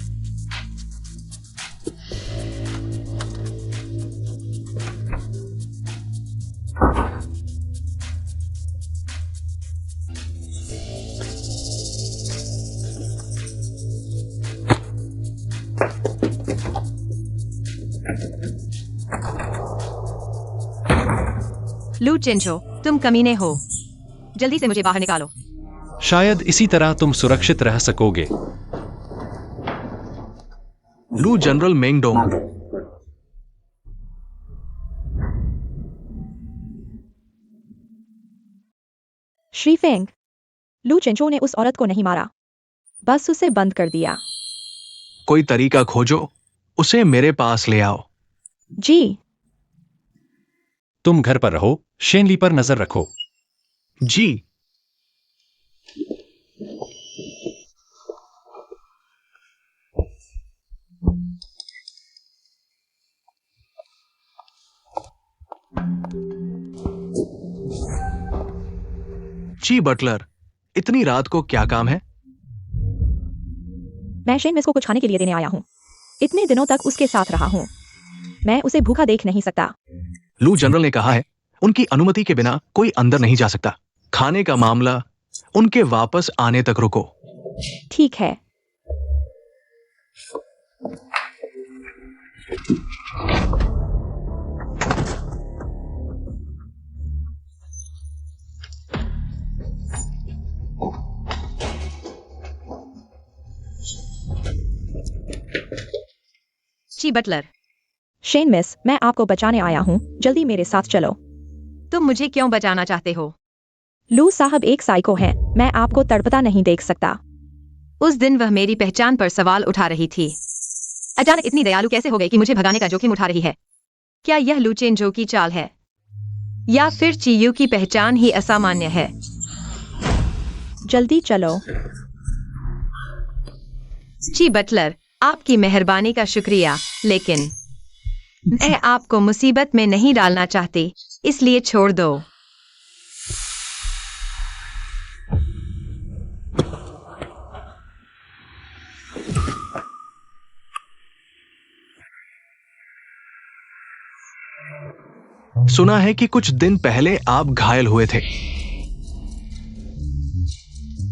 लू चेंजो, तुम कमीने हो। जल्दी से मुझे बाहर निकालो। शायद इसी तरह तुम सुरक्षित रह सकोगे। लू जनरल मेंगडोंग, श्री फेंग, लू चेंचो ने उस औरत को नहीं मारा, बस उसे बंद कर दिया। कोई तरीका खोजो, उसे मेरे पास ले आओ। जी। तुम घर पर रहो, शेनली पर नजर रखो। जी। जी बटलर, इतनी रात को क्या काम है? मैं शेन मिस को कुछ खाने के लिए देने आया हूँ। इतने दिनों तक उसके साथ रहा हूँ, मैं उसे भूखा देख नहीं सकता। लू जनरल ने कहा है, उनकी अनुमति के बिना कोई अंदर नहीं जा सकता। खाने का मामला उनके वापस आने तक रुको। ठीक है। जी बटलर। शेन मिस, मैं आपको बचाने आया हूँ, जल्दी मेरे साथ चलो। तुम मुझे क्यों बचाना चाहते हो? लू साहब एक साइको है, मैं आपको तड़पता नहीं देख सकता। उस दिन वह मेरी पहचान पर सवाल उठा रही थी। अचानक इतनी दयालु कैसे हो गई कि मुझे भगाने का जोखिम उठा रही है? क्या यह लू चेंजो की चाल है, या फिर चियू की पहचान ही असामान्य है? जल्दी चलो। जी बटलर, आपकी मेहरबानी का शुक्रिया, लेकिन मैं आपको मुसीबत में नहीं डालना चाहती, इसलिए छोड़ दो। सुना है कि कुछ दिन पहले आप घायल हुए थे।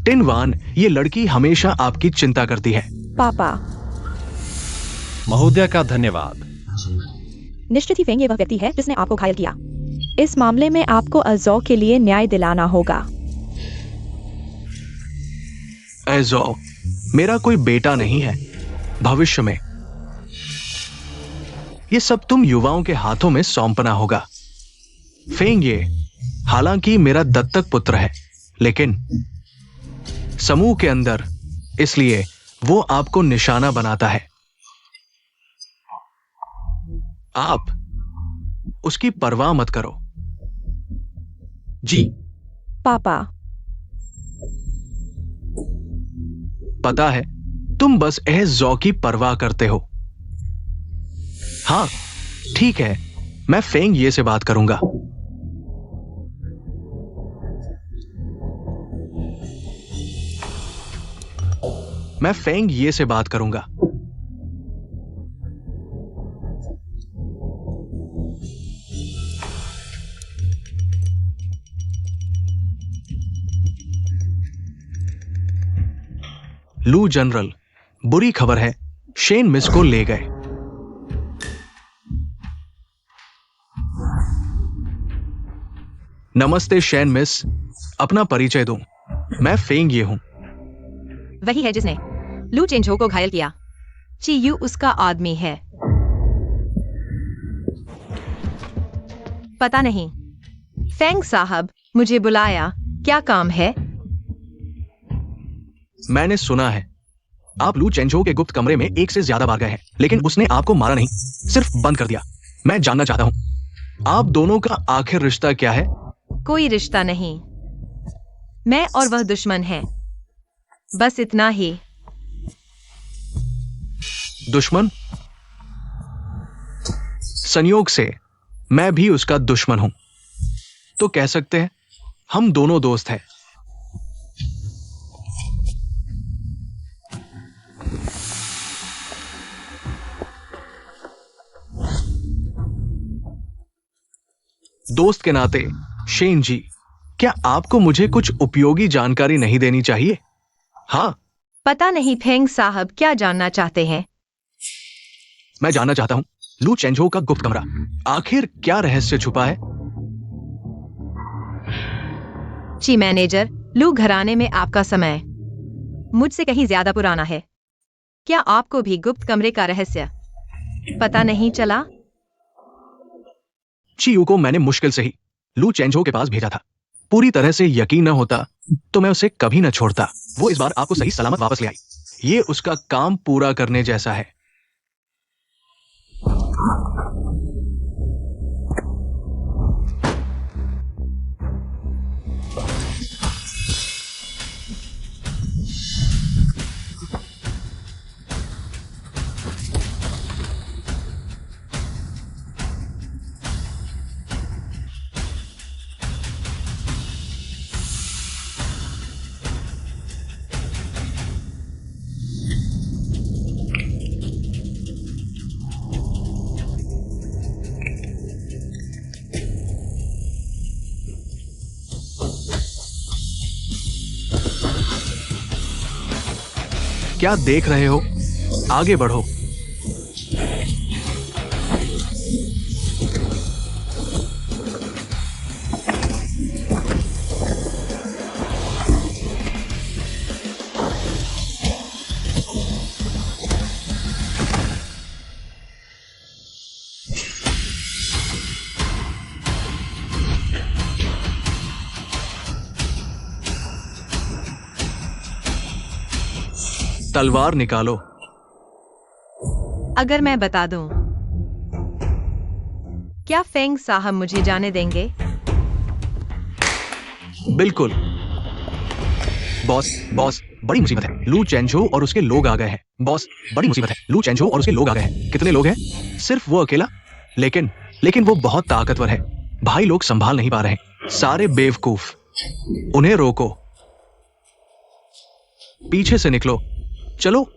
टिन वान, ये लड़की हमेशा आपकी चिंता करती है। पापा, महोदया का धन्यवाद। निश्चित ही फेंग ये वह व्यक्ति है जिसने आपको घायल किया। इस मामले में आपको अजौ के लिए न्याय दिलाना होगा। एजो, मेरा कोई बेटा नहीं है। भविष्य में ये सब तुम युवाओं के हाथों में सौंपना होगा। फेंग ये, हालांकि मेरा दत्तक पुत्र है, लेकिन समूह के अंदर, इसलिए वो आपको निशाना बनाता है। आप उसकी परवाह मत करो। जी। पापा, पता है, तुम बस एजौ की परवाह करते हो। हाँ, ठीक है, मैं फेंग ये से बात करूंगा। मैं फेंग ये से बात करूंगा। लू जनरल, बुरी खबर है, शेन मिस को ले गए। नमस्ते शेन मिस, अपना परिचय दूं। मैं फेंग ये हूं। वही है जिसने लू चेंझो को घायल किया। चीयू उसका आदमी है। पता नहीं। फेंग साहब, मुझे बुलाया, क्या काम है? मैंने सुना है आप लू चेंझो के गुप्त कमरे में एक से ज्यादा बार गए हैं, लेकिन उसने आपको मारा नहीं, सिर्फ बंद कर दिया। मैं जानना चाहता हूं, आप दोनों का आखिर रिश्ता क्या है? कोई रिश्ता नहीं। मैं और वह दुश्मन हैं। बस इतना ही। दुश्मन? संयोग से मैं भी उसका दुश्मन हूं, तो कह सकते हैं हम दोनों दोस्त हैं। दोस्त के नाते शेन जी, क्या आपको मुझे कुछ उपयोगी जानकारी नहीं देनी चाहिए? हाँ, पता नहीं फेंग साहब क्या जानना चाहते हैं। मैं जानना चाहता हूं, लू चेंझो का गुप्त कमरा, आखिर क्या रहस्य छुपा है? जी मैनेजर, लू घराने में आपका समय मुझसे कहीं ज्यादा पुराना है। क्या आपको भी गुप्त कमरे का रहस्य पता नहीं चला? चीयू को मैंने मुश्किल से ही लू चेंझो के पास भेजा था। पूरी तरह से यकीन न होता तो मैं उसे कभी न छोड़ता। वो इस बार आपको सही सलामत वापस ले आई। ये उसका काम पूरा करने जैसा है। क्या देख रहे हो? आगे बढ़ो। तलवार निकालो। अगर मैं बता दूं, क्या फेंग साहब मुझे जाने देंगे? बिल्कुल। बॉस, बड़ी मुसीबत है, लू चेंझो और उसके लोग आ गए हैं। बॉस, बड़ी मुसीबत है, लू चेंझो और उसके लोग आ गए हैं। कितने लोग हैं? सिर्फ वो अकेला? लेकिन वो बहुत ताकतवर है। भाई लोग संभाल नहीं पा रहे, सारे बेवकूफ। उन्हें रोको, पीछे से निकलो, चलो।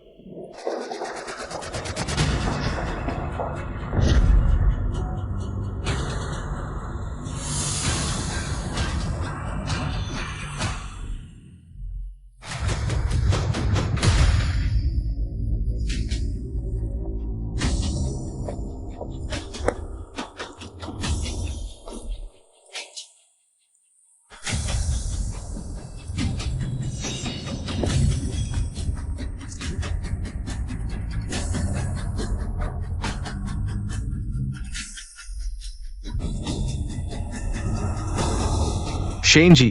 शेन जी,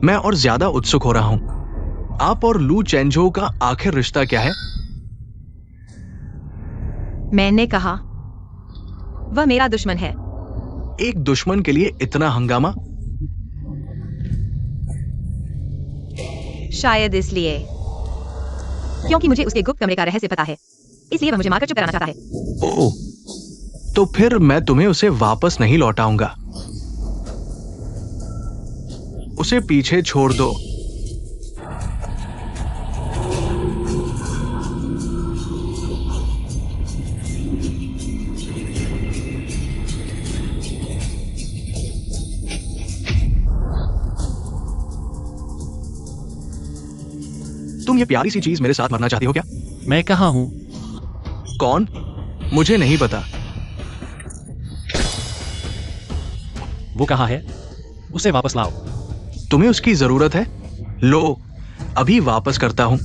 मैं और ज्यादा उत्सुक हो रहा हूं। आप और लू चेंझो का आखिर रिश्ता क्या है? मैंने कहा, वह मेरा दुश्मन है। एक दुश्मन के लिए इतना हंगामा? शायद इसलिए क्योंकि मुझे उसके गुप्त कमरे का रहस्य पता है, इसलिए वह मुझे मारकर चुप कराना चाहता है। ओह, तो फिर मैं तुम्हें उसे वापस नहीं लौटाऊंगा। उसे पीछे छोड़ दो। तुम ये प्यारी सी चीज मेरे साथ मरना चाहती हो क्या? मैं कहाँ हूं? कौन? मुझे नहीं पता। वो कहाँ है? उसे वापस लाओ। तुम्हें उसकी जरूरत है? लो, अभी वापस करता हूं।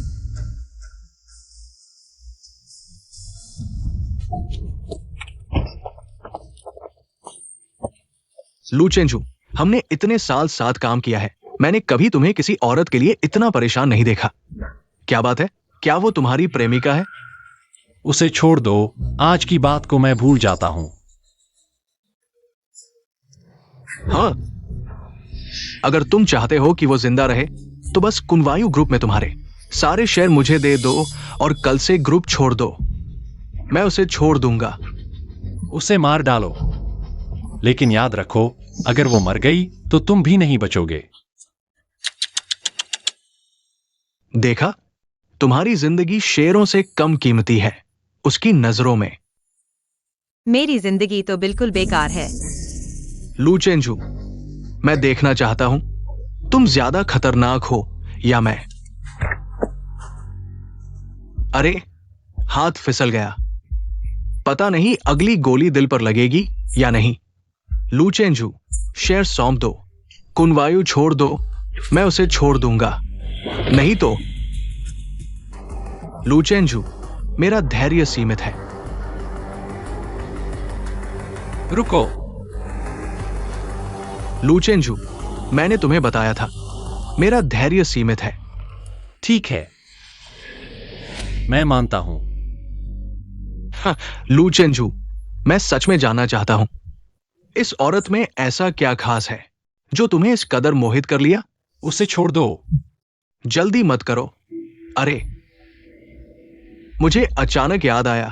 लू चेंझो, हमने इतने साल साथ काम किया है, मैंने कभी तुम्हें किसी औरत के लिए इतना परेशान नहीं देखा। क्या बात है? क्या वो तुम्हारी प्रेमिका है? उसे छोड़ दो, आज की बात को मैं भूल जाता हूं। हाँ, अगर तुम चाहते हो कि वो जिंदा रहे तो बस कुनवायु ग्रुप में तुम्हारे सारे शेयर मुझे दे दो और कल से ग्रुप छोड़ दो। मैं उसे छोड़ दूंगा। उसे मार डालो, लेकिन याद रखो, अगर वो मर गई तो तुम भी नहीं बचोगे। देखा, तुम्हारी जिंदगी शेरों से कम कीमती है उसकी नजरों में। मेरी जिंदगी तो बिल्कुल बेकार है। लू चेंझो, मैं देखना चाहता हूं तुम ज्यादा खतरनाक हो या मैं। अरे, हाथ फिसल गया। पता नहीं अगली गोली दिल पर लगेगी या नहीं। लू चेंझो, शेर सौंप दो, कुनवायु छोड़ दो, मैं उसे छोड़ दूंगा। नहीं तो लू चेंझो, मेरा धैर्य सीमित है। रुको। लू चेंझो, मैंने तुम्हें बताया था, मेरा धैर्य सीमित है। ठीक है, मैं मानता हूं। हाँ, लू चेंझो, मैं सच में जानना चाहता हूं, इस औरत में ऐसा क्या खास है जो तुम्हें इस कदर मोहित कर लिया? उसे छोड़ दो। जल्दी मत करो। अरे, मुझे अचानक याद आया,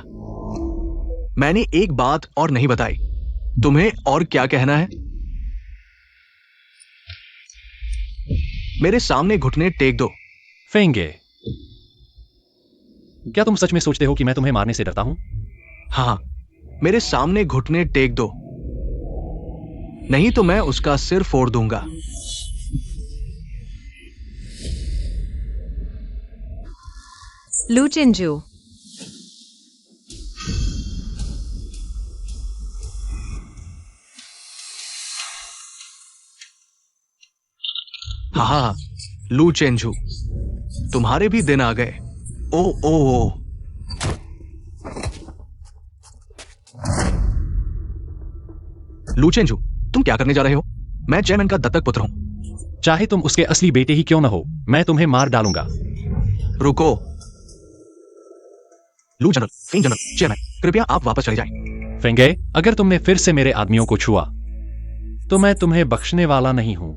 मैंने एक बात और नहीं बताई। तुम्हें और क्या कहना है? मेरे सामने घुटने टेक दो। फेंगे, क्या तुम सच में सोचते हो कि मैं तुम्हें मारने से डरता हूं? हाँ, मेरे सामने घुटने टेक दो, नहीं तो मैं उसका सिर फोड़ दूंगा। लू चेंझो, हाँ, लू चेंझो, तुम्हारे भी दिन आ गए। ओ ओ ओ। लू चेंझो, तुम क्या करने जा रहे हो? मैं चेयरमैन का दत्तक पुत्र हूं। चाहे तुम उसके असली बेटे ही क्यों न हो, मैं तुम्हें मार डालूंगा। रुको। लू जनरल, फेंग जनरल, चेयरमैन, कृपया आप वापस चले जाएं। फेंगे, अगर तुमने फिर से मेरे आदमियों को छुआ तो मैं तुम्हें बख्शने वाला नहीं हूं।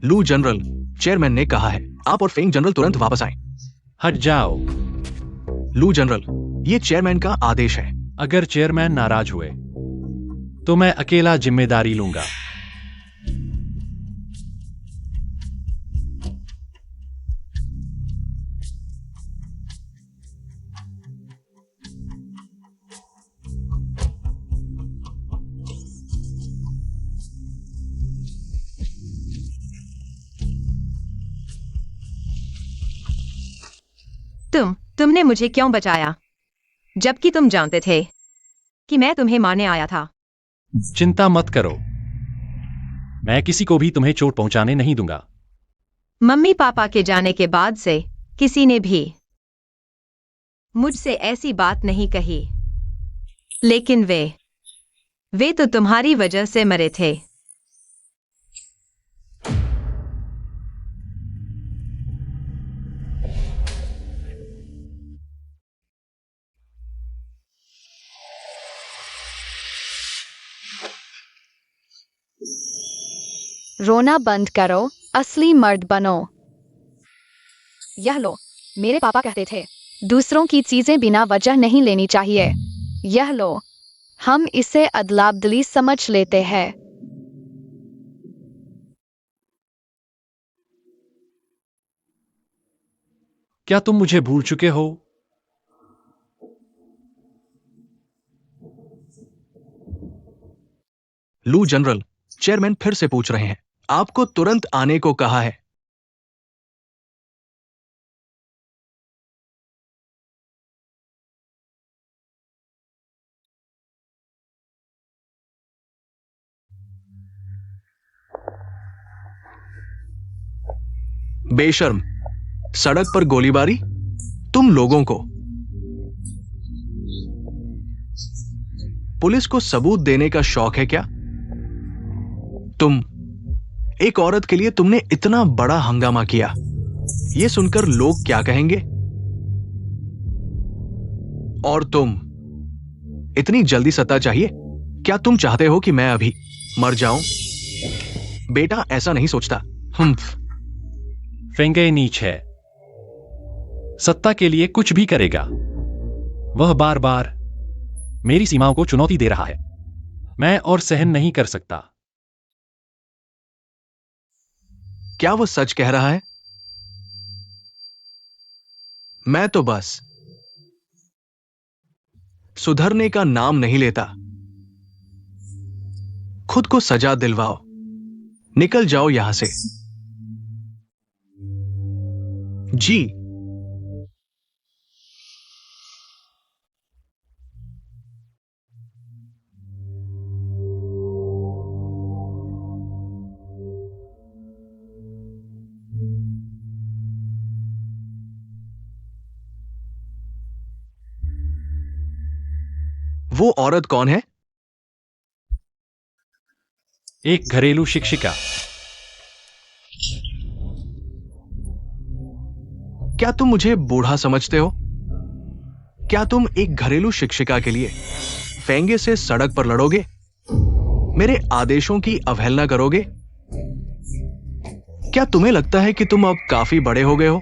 लू जनरल, चेयरमैन ने कहा है आप और फेंग जनरल तुरंत वापस आएं। हट जाओ। लू जनरल, ये चेयरमैन का आदेश है। अगर चेयरमैन नाराज हुए तो मैं अकेला जिम्मेदारी लूंगा। तुमने मुझे क्यों बचाया, जबकि तुम जानते थे कि मैं तुम्हें मारने आया था? चिंता मत करो, मैं किसी को भी तुम्हें चोट पहुंचाने नहीं दूंगा। मम्मी पापा के जाने के बाद से किसी ने भी मुझसे ऐसी बात नहीं कही, लेकिन वे तो तुम्हारी वजह से मरे थे। रोना बंद करो, असली मर्द बनो। यह लो, मेरे पापा कहते थे दूसरों की चीजें बिना वजह नहीं लेनी चाहिए। यह लो, हम इसे अदलाबदली समझ लेते हैं। क्या तुम मुझे भूल चुके हो? लू जनरल, चेयरमैन फिर से पूछ रहे हैं, आपको तुरंत आने को कहा है। बेशर्म, सड़क पर गोलीबारी, तुम लोगों को। पुलिस को सबूत देने का शौक है क्या? तुम, एक औरत के लिए तुमने इतना बड़ा हंगामा किया, यह सुनकर लोग क्या कहेंगे? और तुम, इतनी जल्दी सत्ता चाहिए? क्या तुम चाहते हो कि मैं अभी मर जाऊं? बेटा ऐसा नहीं सोचता। फेंगे नीच है, सत्ता के लिए कुछ भी करेगा। वह बार बार मेरी सीमाओं को चुनौती दे रहा है, मैं और सहन नहीं कर सकता। क्या वो सच कह रहा है? मैं तो बस सुधरने का नाम नहीं लेता। खुद को सजा दिलवाओ, निकल जाओ यहां से। जी। वो औरत कौन है? एक घरेलू शिक्षिका। क्या तुम मुझे बूढ़ा समझते हो? क्या तुम एक घरेलू शिक्षिका के लिए फेंगे से सड़क पर लड़ोगे? मेरे आदेशों की अवहेलना करोगे? क्या तुम्हें लगता है कि तुम अब काफी बड़े हो गए हो?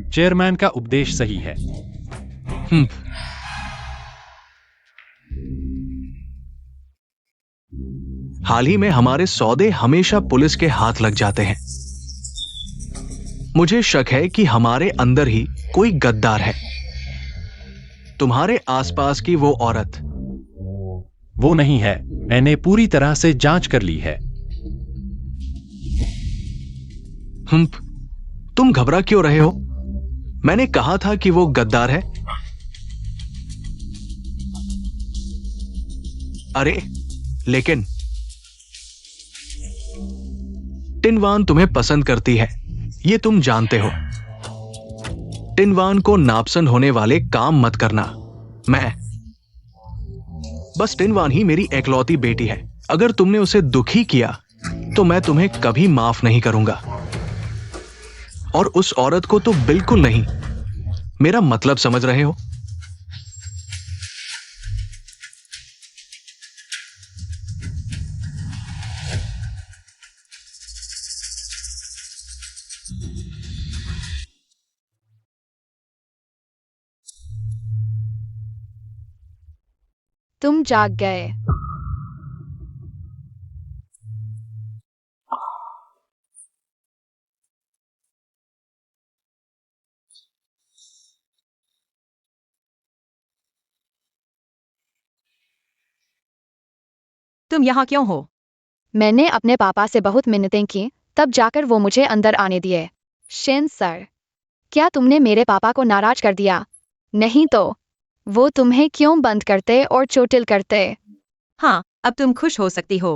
चेयरमैन का उपदेश सही है। हाल ही में हमारे सौदे हमेशा पुलिस के हाथ लग जाते हैं। मुझे शक है कि हमारे अंदर ही कोई गद्दार है। तुम्हारे आसपास की वो औरत, वो नहीं है, मैंने पूरी तरह से जांच कर ली है। तुम घबरा क्यों रहे हो? मैंने कहा था कि वो गद्दार है। अरे लेकिन टिनवान तुम्हें पसंद करती है, ये तुम जानते हो। टिनवान को नापसंद होने वाले काम मत करना। मैं बस टिनवान ही मेरी एकलौती बेटी है। अगर तुमने उसे दुखी किया तो मैं तुम्हें कभी माफ नहीं करूंगा। और उस औरत को तो बिल्कुल नहीं। मेरा मतलब समझ रहे हो? तुम जाग गए। तुम यहाँ क्यों हो? मैंने अपने पापा से बहुत मिन्नतें की, तब जाकर वो मुझे अंदर आने दिए। शेन सर, क्या तुमने मेरे पापा को नाराज कर दिया? नहीं तो वो तुम्हें क्यों बंद करते और चोटिल करते? हाँ, अब तुम खुश हो सकती हो।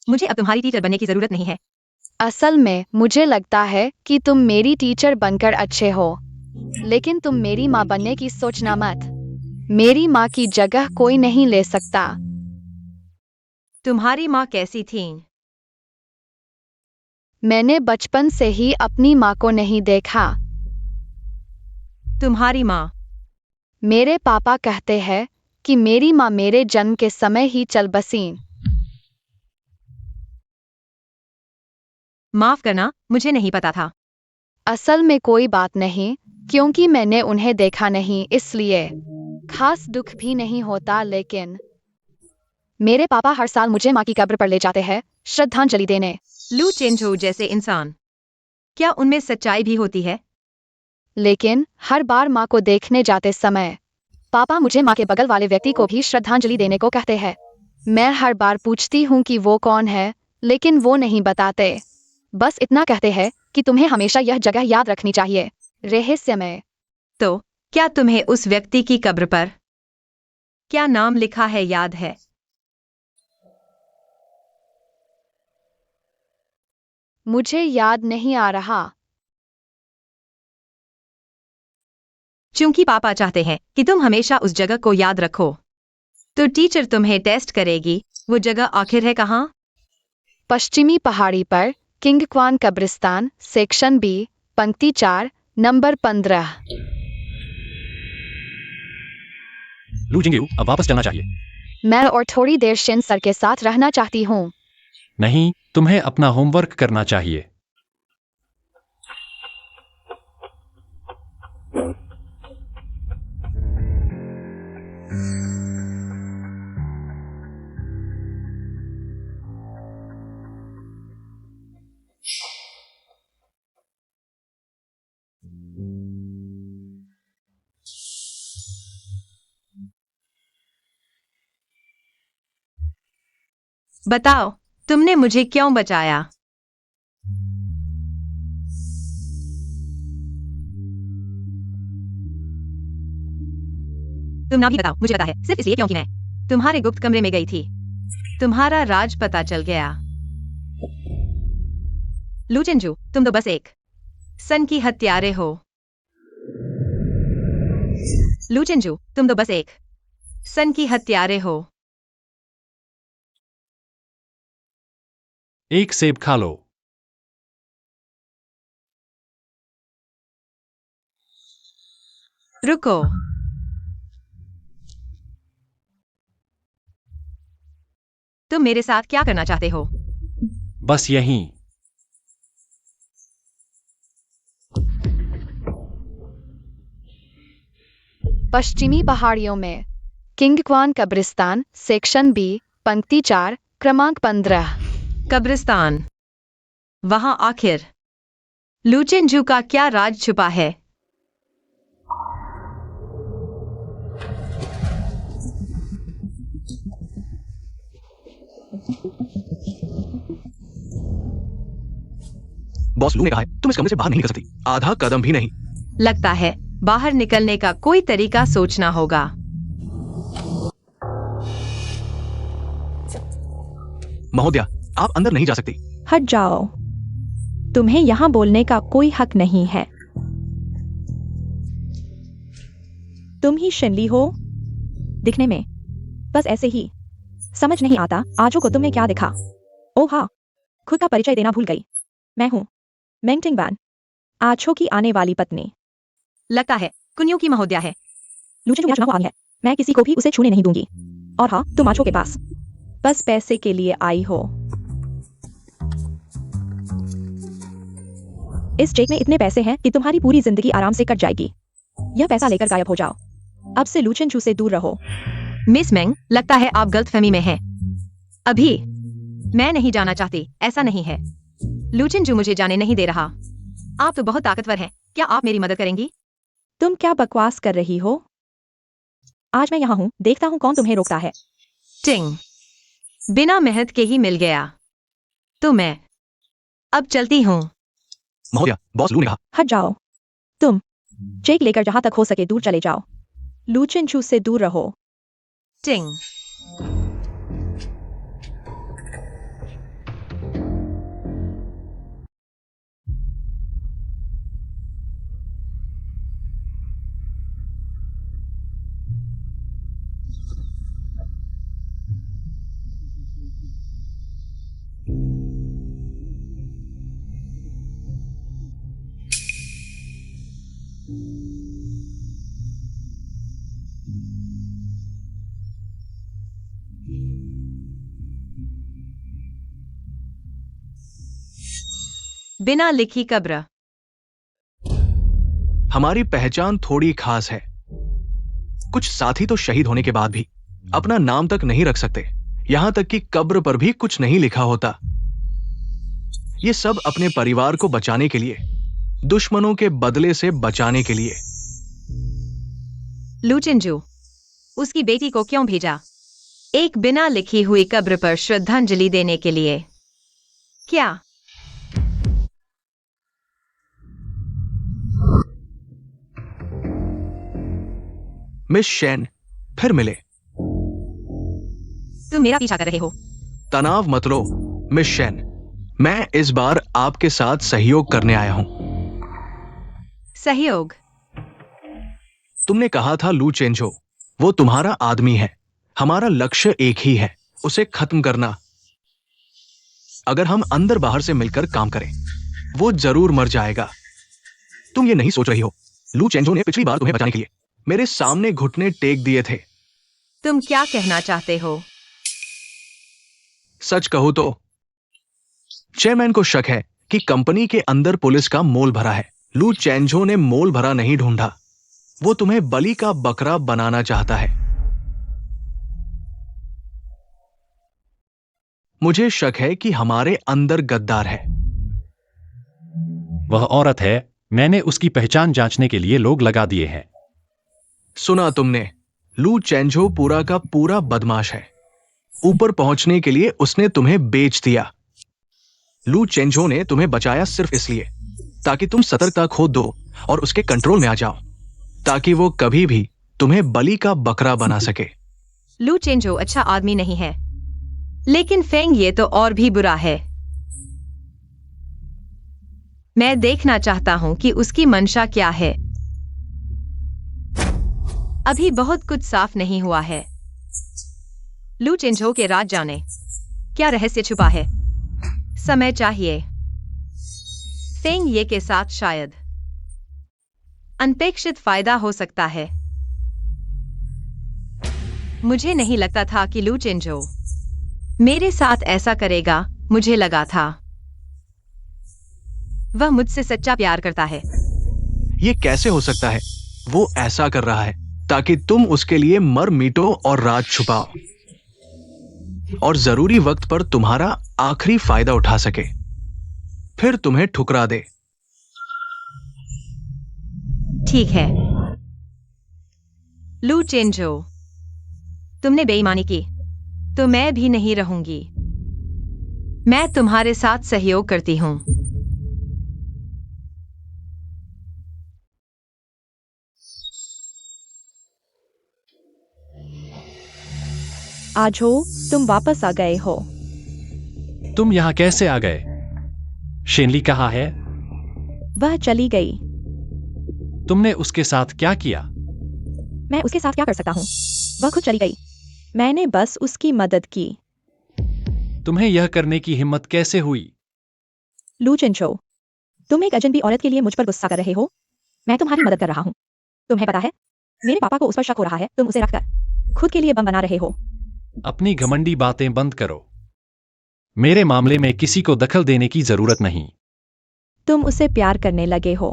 मुझे अब तुम्हारी टीचर बनने की जरूरत नहीं है। असल में मुझे लगता है कि तुम मेरी टीचर बनकर अच्छे हो, लेकिन तुम मेरी माँ बनने की सोचना मत। मेरी माँ की जगह कोई नहीं ले सकता। तुम्हारी माँ कैसी थी? मैंने बचपन से ही अपनी माँ को नहीं देखा। तुम्हारी माँ? मेरे पापा कहते हैं कि मेरी माँ मेरे जन्म के समय ही चल बसी। माफ करना, मुझे नहीं पता था। असल में कोई बात नहीं, क्योंकि मैंने उन्हें देखा नहीं, इसलिए खास दुख भी नहीं होता। लेकिन मेरे पापा हर साल मुझे माँ की कब्र पर ले जाते हैं श्रद्धांजलि देने। लू चेंजो जैसे इंसान, क्या उनमें सच्चाई भी होती है? लेकिन हर बार माँ को देखने जाते समय पापा मुझे माँ के बगल वाले व्यक्ति को भी श्रद्धांजलि देने को कहते हैं। मैं हर बार पूछती हूँ कि वो कौन है, लेकिन वो नहीं बताते। बस इतना कहते हैं कि तुम्हें हमेशा यह जगह याद रखनी चाहिए, रहस्यमय। तो क्या तुम्हें उस व्यक्ति की कब्र पर क्या नाम लिखा है याद है? मुझे याद नहीं आ रहा। चूंकि पापा चाहते हैं कि तुम हमेशा उस जगह को याद रखो, तो टीचर तुम्हें टेस्ट करेगी। वो जगह आखिर है कहाँ? पश्चिमी पहाड़ी पर, किंग क्वान कब्रिस्तान, सेक्शन बी, पंक्ति 4, नंबर 15। लू जिंगयू, अब वापस चलना चाहिए। मैं और थोड़ी देर शेन सर के साथ रहना चाहती हूँ। नहीं, तुम्हें अपना होमवर्क करना चाहिए। बताओ, तुमने मुझे क्यों बचाया? तुम ना भी बताओ, मुझे पता है, सिर्फ इसलिए क्योंकि मैं तुम्हारे गुप्त कमरे में गई थी। तुम्हारा राज पता चल गया। लूचेंजू, तुम तो बस एक सन की हत्यारे हो। लूचेंजू, तुम तो बस एक सन की हत्यारे हो। एक सेब खा लो। रुको, तुम मेरे साथ क्या करना चाहते हो? बस यहीं। पश्चिमी पहाड़ियों में, किंग क्वान कब्रिस्तान, सेक्शन बी, पंक्ति 4, क्रमांक 15। कब्रिस्तान, वहां आखिर लूचेंजू का क्या राज छुपा है? बॉस लू ने कहा है तुम इस कमरे से बाहर नहीं निकल सकती, आधा कदम भी नहीं। लगता है बाहर निकलने का कोई तरीका सोचना होगा। महोदया, आप अंदर नहीं जा सकती। हट जाओ, तुम्हें यहाँ बोलने का कोई हक नहीं है। तुम ही शिनली हो दिखने में, बस ऐसे ही। समझ नहीं आता आजो को तुमने क्या देखा। ओह हाँ, खुद का परिचय देना भूल गई। मैं हूँ मेंगटिंग बैन, आछो की आने वाली पत्नी। लगता है कुन्यू की महोदया है। लूचेंजू मेरा चुनाव आ गया है, मैं किसी को भी उसे छूने नहीं दूंगी। और हाँ, तुम आछो के पास बस पैसे के लिए आई हो। इस चेक में इतने पैसे हैं कि तुम्हारी पूरी जिंदगी आराम से कट जाएगी। यह पैसा लेकर गायब हो जाओ। अब से लूचेंजू से दूर रहो। मिस मेंग, लगता है आप गलतफहमी में हैं। अभी मैं नहीं जाना चाहती, ऐसा नहीं है। लू चिनजू मुझे जाने नहीं दे रहा। आप तो बहुत ताकतवर हैं, क्या आप मेरी मदद करेंगी? तुम क्या बकवास कर रही हो? आज मैं यहाँ हूँ, देखता हूँ कौन तुम्हें रोकता है। टिंग, बिना मेहनत के ही मिल गया। तो मैं अब चलती हूँ। महोदया, बॉस लू ने कहा। हट जाओ। तुम जेक लेकर जहां तक हो सके दूर चले जाओ। लू चिनचू से दूर रहो। टिंग, बिना लिखी कब्र। हमारी पहचान थोड़ी खास है। कुछ साथी तो शहीद होने के बाद भी अपना नाम तक नहीं रख सकते, यहां तक कि कब्र पर भी कुछ नहीं लिखा होता। ये सब अपने परिवार को बचाने के लिए, दुश्मनों के बदले से बचाने के लिए। लू चिनजू, उसकी बेटी को क्यों भेजा? एक बिना लिखी हुई कब्र पर श्रद्धांजलि देने के लिए? क्या? मिस शेन, फिर मिले। तुम मेरा पीछा कर रहे हो? तनाव मत लो मिस शेन, मैं इस बार आपके साथ सहयोग करने आया हूं। सहयोग? तुमने कहा था लू चेंजो, वो तुम्हारा आदमी है। हमारा लक्ष्य एक ही है, उसे खत्म करना। अगर हम अंदर बाहर से मिलकर काम करें, वो जरूर मर जाएगा। तुम ये नहीं सोच रही हो, लू चेंजो ने पिछली बार तुम्हें बचाने के लिए मेरे सामने घुटने टेक दिए थे। तुम क्या कहना चाहते हो? सच कहूं तो चेयरमैन को शक है कि कंपनी के अंदर पुलिस का मोल भरा है। लू चेंजो ने मोल भरा नहीं ढूंढा, वो तुम्हें बलि का बकरा बनाना चाहता है। मुझे शक है कि हमारे अंदर गद्दार है। वह औरत है, मैंने उसकी पहचान जांचने के लिए लोग लगा दिए हैं। सुना तुमने, लू चेंजो पूरा का पूरा बदमाश है। ऊपर पहुंचने के लिए उसने तुम्हें बेच दिया। लू चेंजो ने तुम्हें बचाया सिर्फ इसलिए ताकि तुम सतर्कता खो दो और उसके कंट्रोल में आ जाओ, ताकि वो कभी भी तुम्हें बलि का बकरा बना सके। लू चेंजो अच्छा आदमी नहीं है, लेकिन फेंग ये तो और भी बुरा है। मैं देखना चाहता हूं कि उसकी मंशा क्या है। अभी बहुत कुछ साफ नहीं हुआ है। लू चेंजो के राज जाने क्या रहस्य छुपा है। समय चाहिए। फेंग ये के साथ शायद अनपेक्षित फायदा हो सकता है। मुझे नहीं लगता था कि लू चेंजो मेरे साथ ऐसा करेगा। मुझे लगा था वह मुझसे सच्चा प्यार करता है। ये कैसे हो सकता है? वो ऐसा कर रहा है ताकि तुम उसके लिए मर मिटो और राज छुपाओ और जरूरी वक्त पर तुम्हारा आखिरी फायदा उठा सके, फिर तुम्हें ठुकरा दे। ठीक है लू चेंजो, तुमने बेईमानी की तो मैं भी नहीं रहूंगी। मैं तुम्हारे साथ सहयोग करती हूं। आज हो, तुम वापस आ गए हो। तुम यहां कैसे आ गए? शेनली कहाँ है? वह चली गई। तुमने उसके साथ क्या किया? मैं उसके साथ क्या कर सकता हूँ? वह खुद चली गई। मैंने बस उसकी मदद की। तुम्हें यह करने की हिम्मत कैसे हुई? लू चिनचो, तुम एक अजनबी औरत के लिए मुझ पर गुस्सा कर रहे हो। मैं तुम्हारी मदद कर रहा हूँ। तुम्हें पता है, मेरे पापा को उस पर शक हो रहा है। तुम उसे रखकर खुद के लिए बम बना रहे हो। अपनी घमंडी बातें बंद करो। मेरे मामले में किसी को दखल देने की जरूरत नहीं। तुम उसे प्यार करने लगे हो।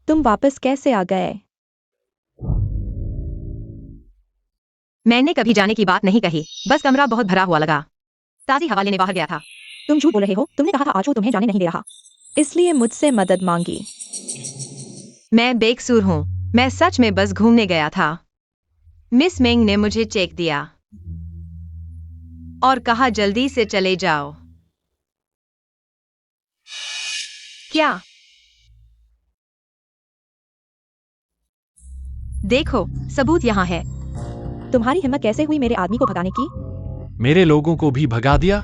तुम वापस कैसे आ गए? मैंने कभी जाने की बात नहीं कही, बस कमरा बहुत भरा हुआ लगा। ताजी हवा लेने बाहर गया था। तुम झूठ बोल रहे हो, तुमने कहा था आज वो तुम्हें जाने नहीं दे रहा, इसलिए मुझसे मदद मांगी। मैं बेकसूर हूँ, मैं सच में बस घूमने गया था। मिस मेंग ने मुझे चेक दिया और कहा जल्दी से चले जाओ। क्या? देखो, सबूत यहाँ है। तुम्हारी हिम्मत कैसे हुई मेरे आदमी को भगाने की? मेरे लोगों को भी भगा दिया।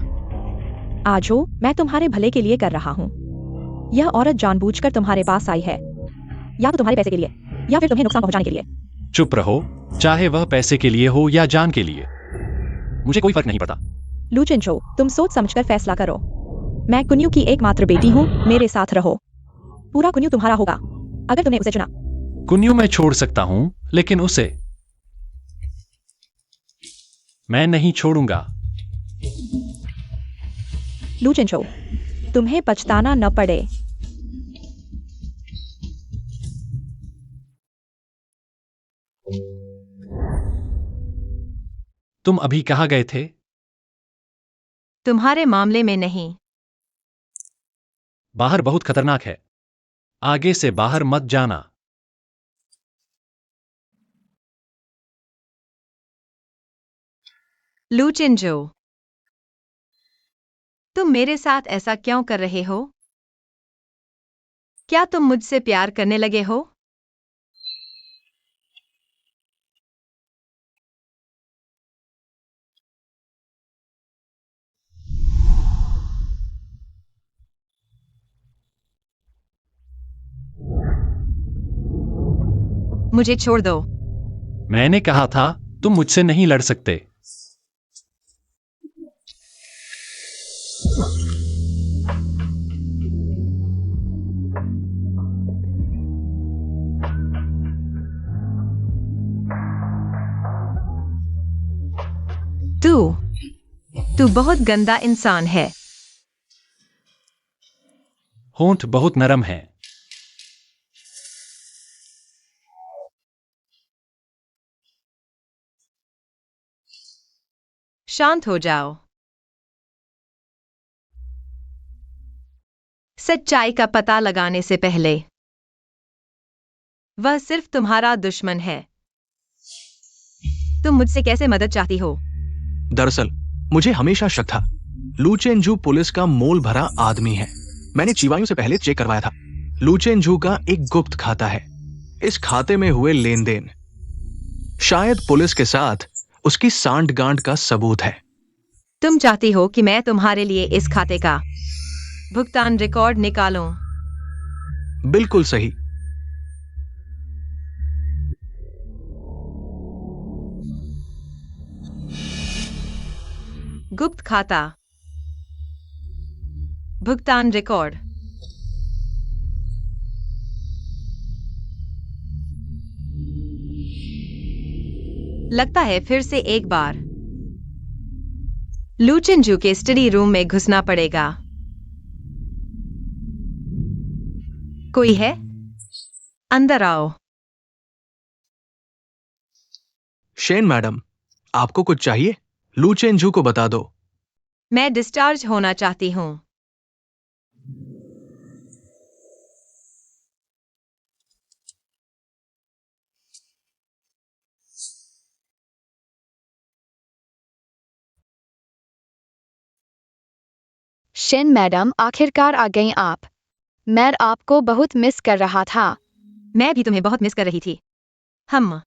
आज हो, मैं तुम्हारे भले के लिए कर रहा हूँ। यह औरत जानबूझकर तुम्हारे पास आई है, या तो तुम्हारे पैसे के लिए या फिर तुम्हें नुकसान पहुंचाने के लिए। चुप रहो, चाहे वह पैसे के लिए हो या जान के लिए, मुझे कोई फर्क नहीं पड़ता। लू चिनचो, तुम सोच समझकर फैसला करो। मैं कुन्यू की एकमात्र बेटी हूँ, मेरे साथ रहो। पूरा कुन्यू तुम्हारा होगा अगर तुमने उसे चुना। कुन्यू मैं छोड़ सकता हूं, लेकिन उसे मैं नहीं छोड़ूंगा। लू चिनचो, तुम्हें पछताना न पड़े। तुम अभी कहाँ गए थे? तुम्हारे मामले में नहीं। बाहर बहुत खतरनाक है, आगे से बाहर मत जाना। लू चिनजो, तुम मेरे साथ ऐसा क्यों कर रहे हो? क्या तुम मुझसे प्यार करने लगे हो? मुझे छोड़ दो। मैंने कहा था तुम मुझसे नहीं लड़ सकते। तू बहुत गंदा इंसान है। होंठ बहुत नरम है। शांत हो जाओ। सच्चाई का पता लगाने से पहले वह सिर्फ तुम्हारा दुश्मन है। तुम मुझसे कैसे मदद चाहती हो? दरअसल मुझे हमेशा शक था, लू चेनजू पुलिस का मोल भरा आदमी है। मैंने चिवायू से पहले चेक करवाया था। लू चेनजू का एक गुप्त खाता है। इस खाते में हुए लेन देन शायद पुलिस के साथ उसकी सांठ-गांठ का सबूत है। तुम चाहती हो कि मैं तुम्हारे लिए इस खाते का भुगतान रिकॉर्ड निकालूं? बिल्कुल सही। गुप्त खाता, भुगतान रिकॉर्ड। लगता है फिर से एक बार लू चिनजू के स्टडी रूम में घुसना पड़ेगा। कोई है? अंदर आओ। शेन मैडम, आपको कुछ चाहिए? लू चेनजू को बता दो। मैं डिस्चार्ज होना चाहती हूँ। शिन मैडम, आखिरकार आ गई आप। मैं आपको बहुत मिस कर रहा था। मैं भी तुम्हें बहुत मिस कर रही थी। हम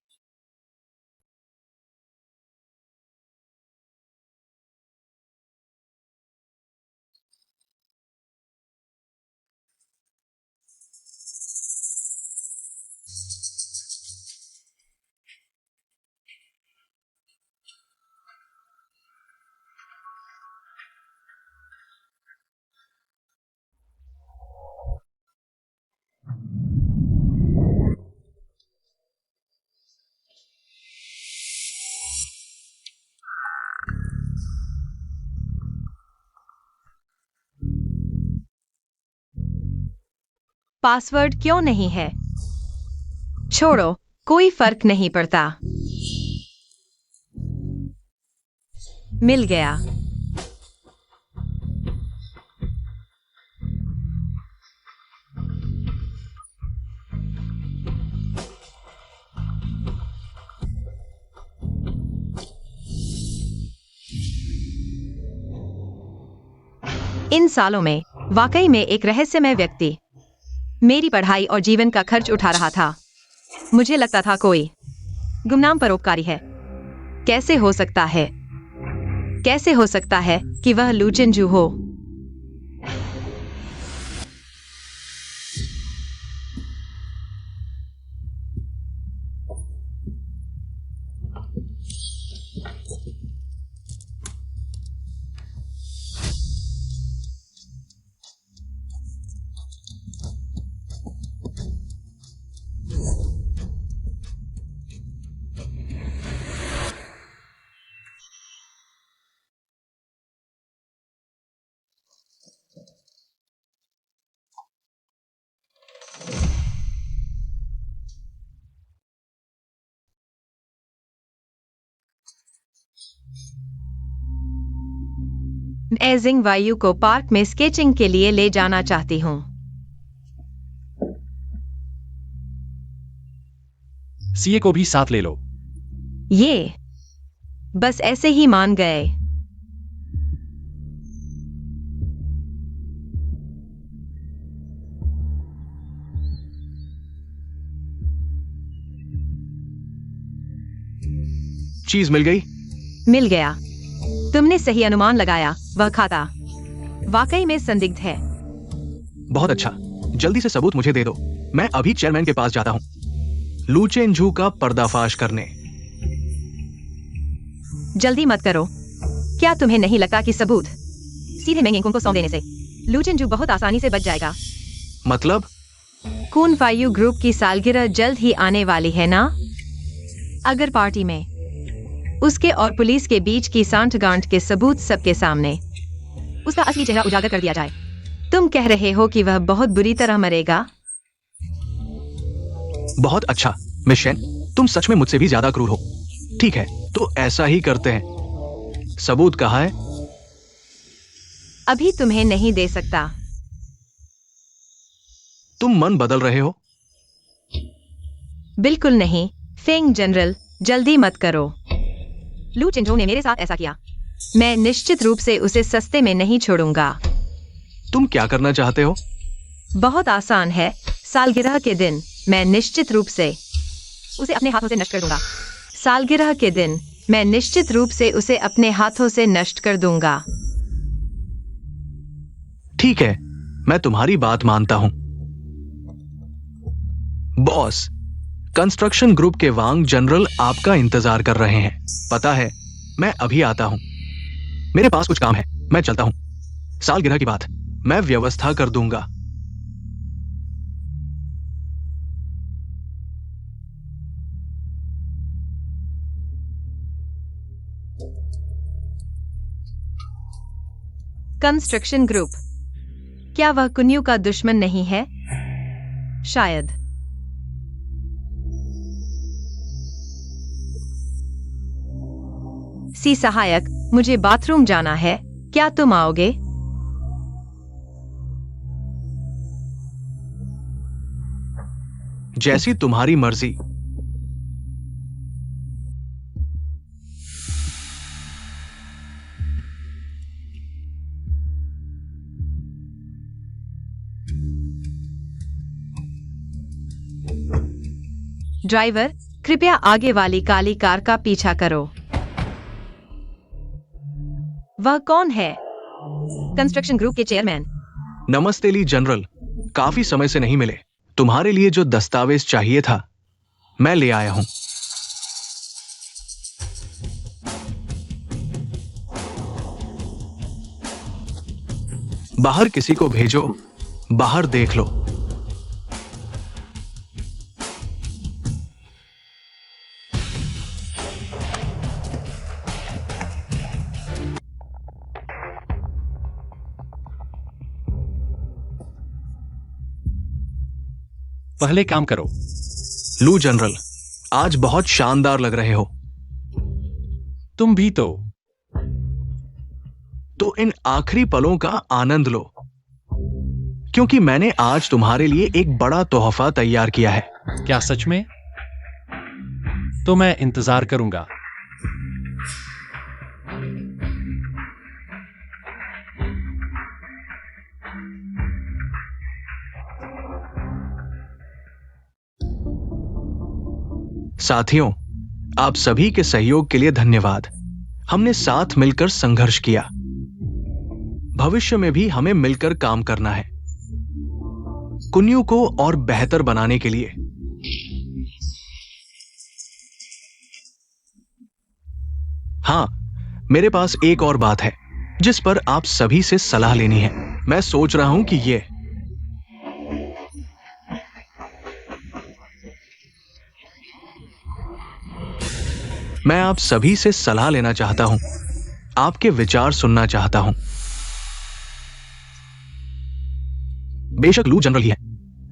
पासवर्ड क्यों नहीं है? छोड़ो, कोई फर्क नहीं पड़ता। मिल गया। इन सालों में वाकई में एक रहस्यमय व्यक्ति मेरी पढ़ाई और जीवन का खर्च उठा रहा था। मुझे लगता था कोई गुमनाम परोपकारी है। कैसे हो सकता है? कैसे हो सकता है कि वह लू चिनजू हो? मैं जिंग वायु को पार्क में स्केचिंग के लिए ले जाना चाहती हूँ। सीए को भी साथ ले लो। ये बस ऐसे ही मान गए। चीज मिल गई? मिल गया। तुमने सही अनुमान लगाया। वह खाता वाकई में संदिग्ध है। बहुत अच्छा, जल्दी से सबूत मुझे दे दो। मैं अभी चेयरमैन के पास जाता हूँ लू चेनझू का पर्दाफाश करने। जल्दी मत करो। क्या तुम्हें नहीं लगता कि सबूत सीधे मेंगिंग को सौंप देने से लू चिनजू बहुत आसानी से बच जाएगा? मतलब? कून फायू ग्रुप की सालगिरह जल्द ही आने वाली है ना? अगर पार्टी में उसके और पुलिस के बीच की सांठगांठ के सबूत सबके सामने उसका असली चेहरा उजागर कर दिया जाए, तुम कह रहे हो कि वह बहुत बुरी तरह मरेगा? बहुत अच्छा मिस शेन, तुम सच में मुझसे भी ज्यादा क्रूर हो। ठीक है, तो ऐसा ही करते हैं। सबूत कहाँ है? अभी तुम्हें नहीं दे सकता। तुम मन बदल रहे हो? बिल्कुल नहीं फेंग जनरल, जल्दी मत करो। लू चिनजू ने मेरे साथ ऐसा किया। मैं निश्चित रूप से उसे सस्ते में नहीं छोड़ूंगा। तुम क्या करना चाहते हो? बहुत आसान है। सालगिरह के दिन मैं निश्चित रूप से उसे अपने हाथों से नष्ट कर दूंगा। सालगिरह के दिन मैं निश्चित रूप से उसे अपने हाथों से नष्ट कर दूंगा। ठीक है, मैं तुम्हारी बात मानता हूं। बॉस, कंस्ट्रक्शन ग्रुप के वांग जनरल आपका इंतजार कर रहे हैं। पता है, मैं अभी आता हूं। मेरे पास कुछ काम है, मैं चलता हूं। सालगिरह की बात मैं व्यवस्था कर दूंगा। कंस्ट्रक्शन ग्रुप, क्या वह कुन्यू का दुश्मन नहीं है? शायद। सी सहायक, मुझे बाथरूम जाना है, क्या तुम आओगे? जैसी तुम्हारी मर्जी। ड्राइवर, कृपया आगे वाली काली कार का पीछा करो। वह कौन है? कंस्ट्रक्शन ग्रुप के चेयरमैन। नमस्ते ली जनरल, काफी समय से नहीं मिले। तुम्हारे लिए जो दस्तावेज चाहिए था मैं ले आया हूं। बाहर किसी को भेजो, बाहर देख लो। पहले काम करो। लू जनरल, आज बहुत शानदार लग रहे हो। तुम भी तो इन आखिरी पलों का आनंद लो, क्योंकि मैंने आज तुम्हारे लिए एक बड़ा तोहफा तैयार किया है। क्या सच में? तो मैं इंतजार करूंगा। साथियों, आप सभी के सहयोग के लिए धन्यवाद। हमने साथ मिलकर संघर्ष किया। भविष्य में भी हमें मिलकर काम करना है, कुन्यू को और बेहतर बनाने के लिए। हां, मेरे पास एक और बात है जिस पर आप सभी से सलाह लेनी है। मैं सोच रहा हूं कि मैं आप सभी से सलाह लेना चाहता हूं, आपके विचार सुनना चाहता हूं। बेशक लू जनरल ही है।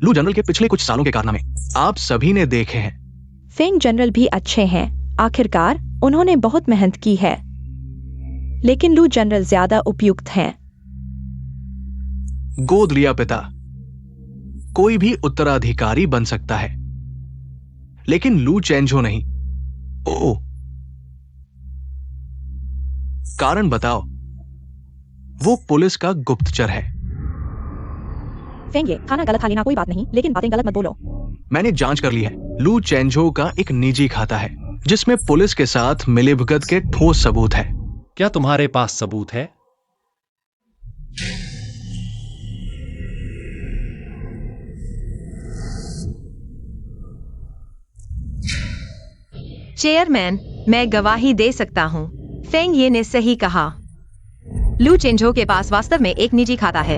लू जनरल के पिछले कुछ सालों के कारनामे आप सभी ने देखे हैं। फेंग जनरल भी अच्छे हैं। आखिरकार उन्होंने बहुत मेहनत की है, लेकिन लू जनरल ज्यादा उपयुक्त हैं। गोद लिया पिता। कोई भी उत्तराधिकारी बन सकता है, लेकिन लू चेंजो नहीं। ओह, कारण बताओ। वो पुलिस का गुप्तचर है। फेंगे, खाना गलत खा लेना कोई बात नहीं, लेकिन बातें गलत मत बोलो। मैंने जांच कर ली है। लू चेंजो का एक निजी खाता है जिसमें पुलिस के साथ मिलीभगत के ठोस सबूत है। क्या तुम्हारे पास सबूत है? चेयरमैन, मैं गवाही दे सकता हूँ। फेंग ये ने सही कहा। लू चेंजो के पास वास्तव में एक निजी खाता है।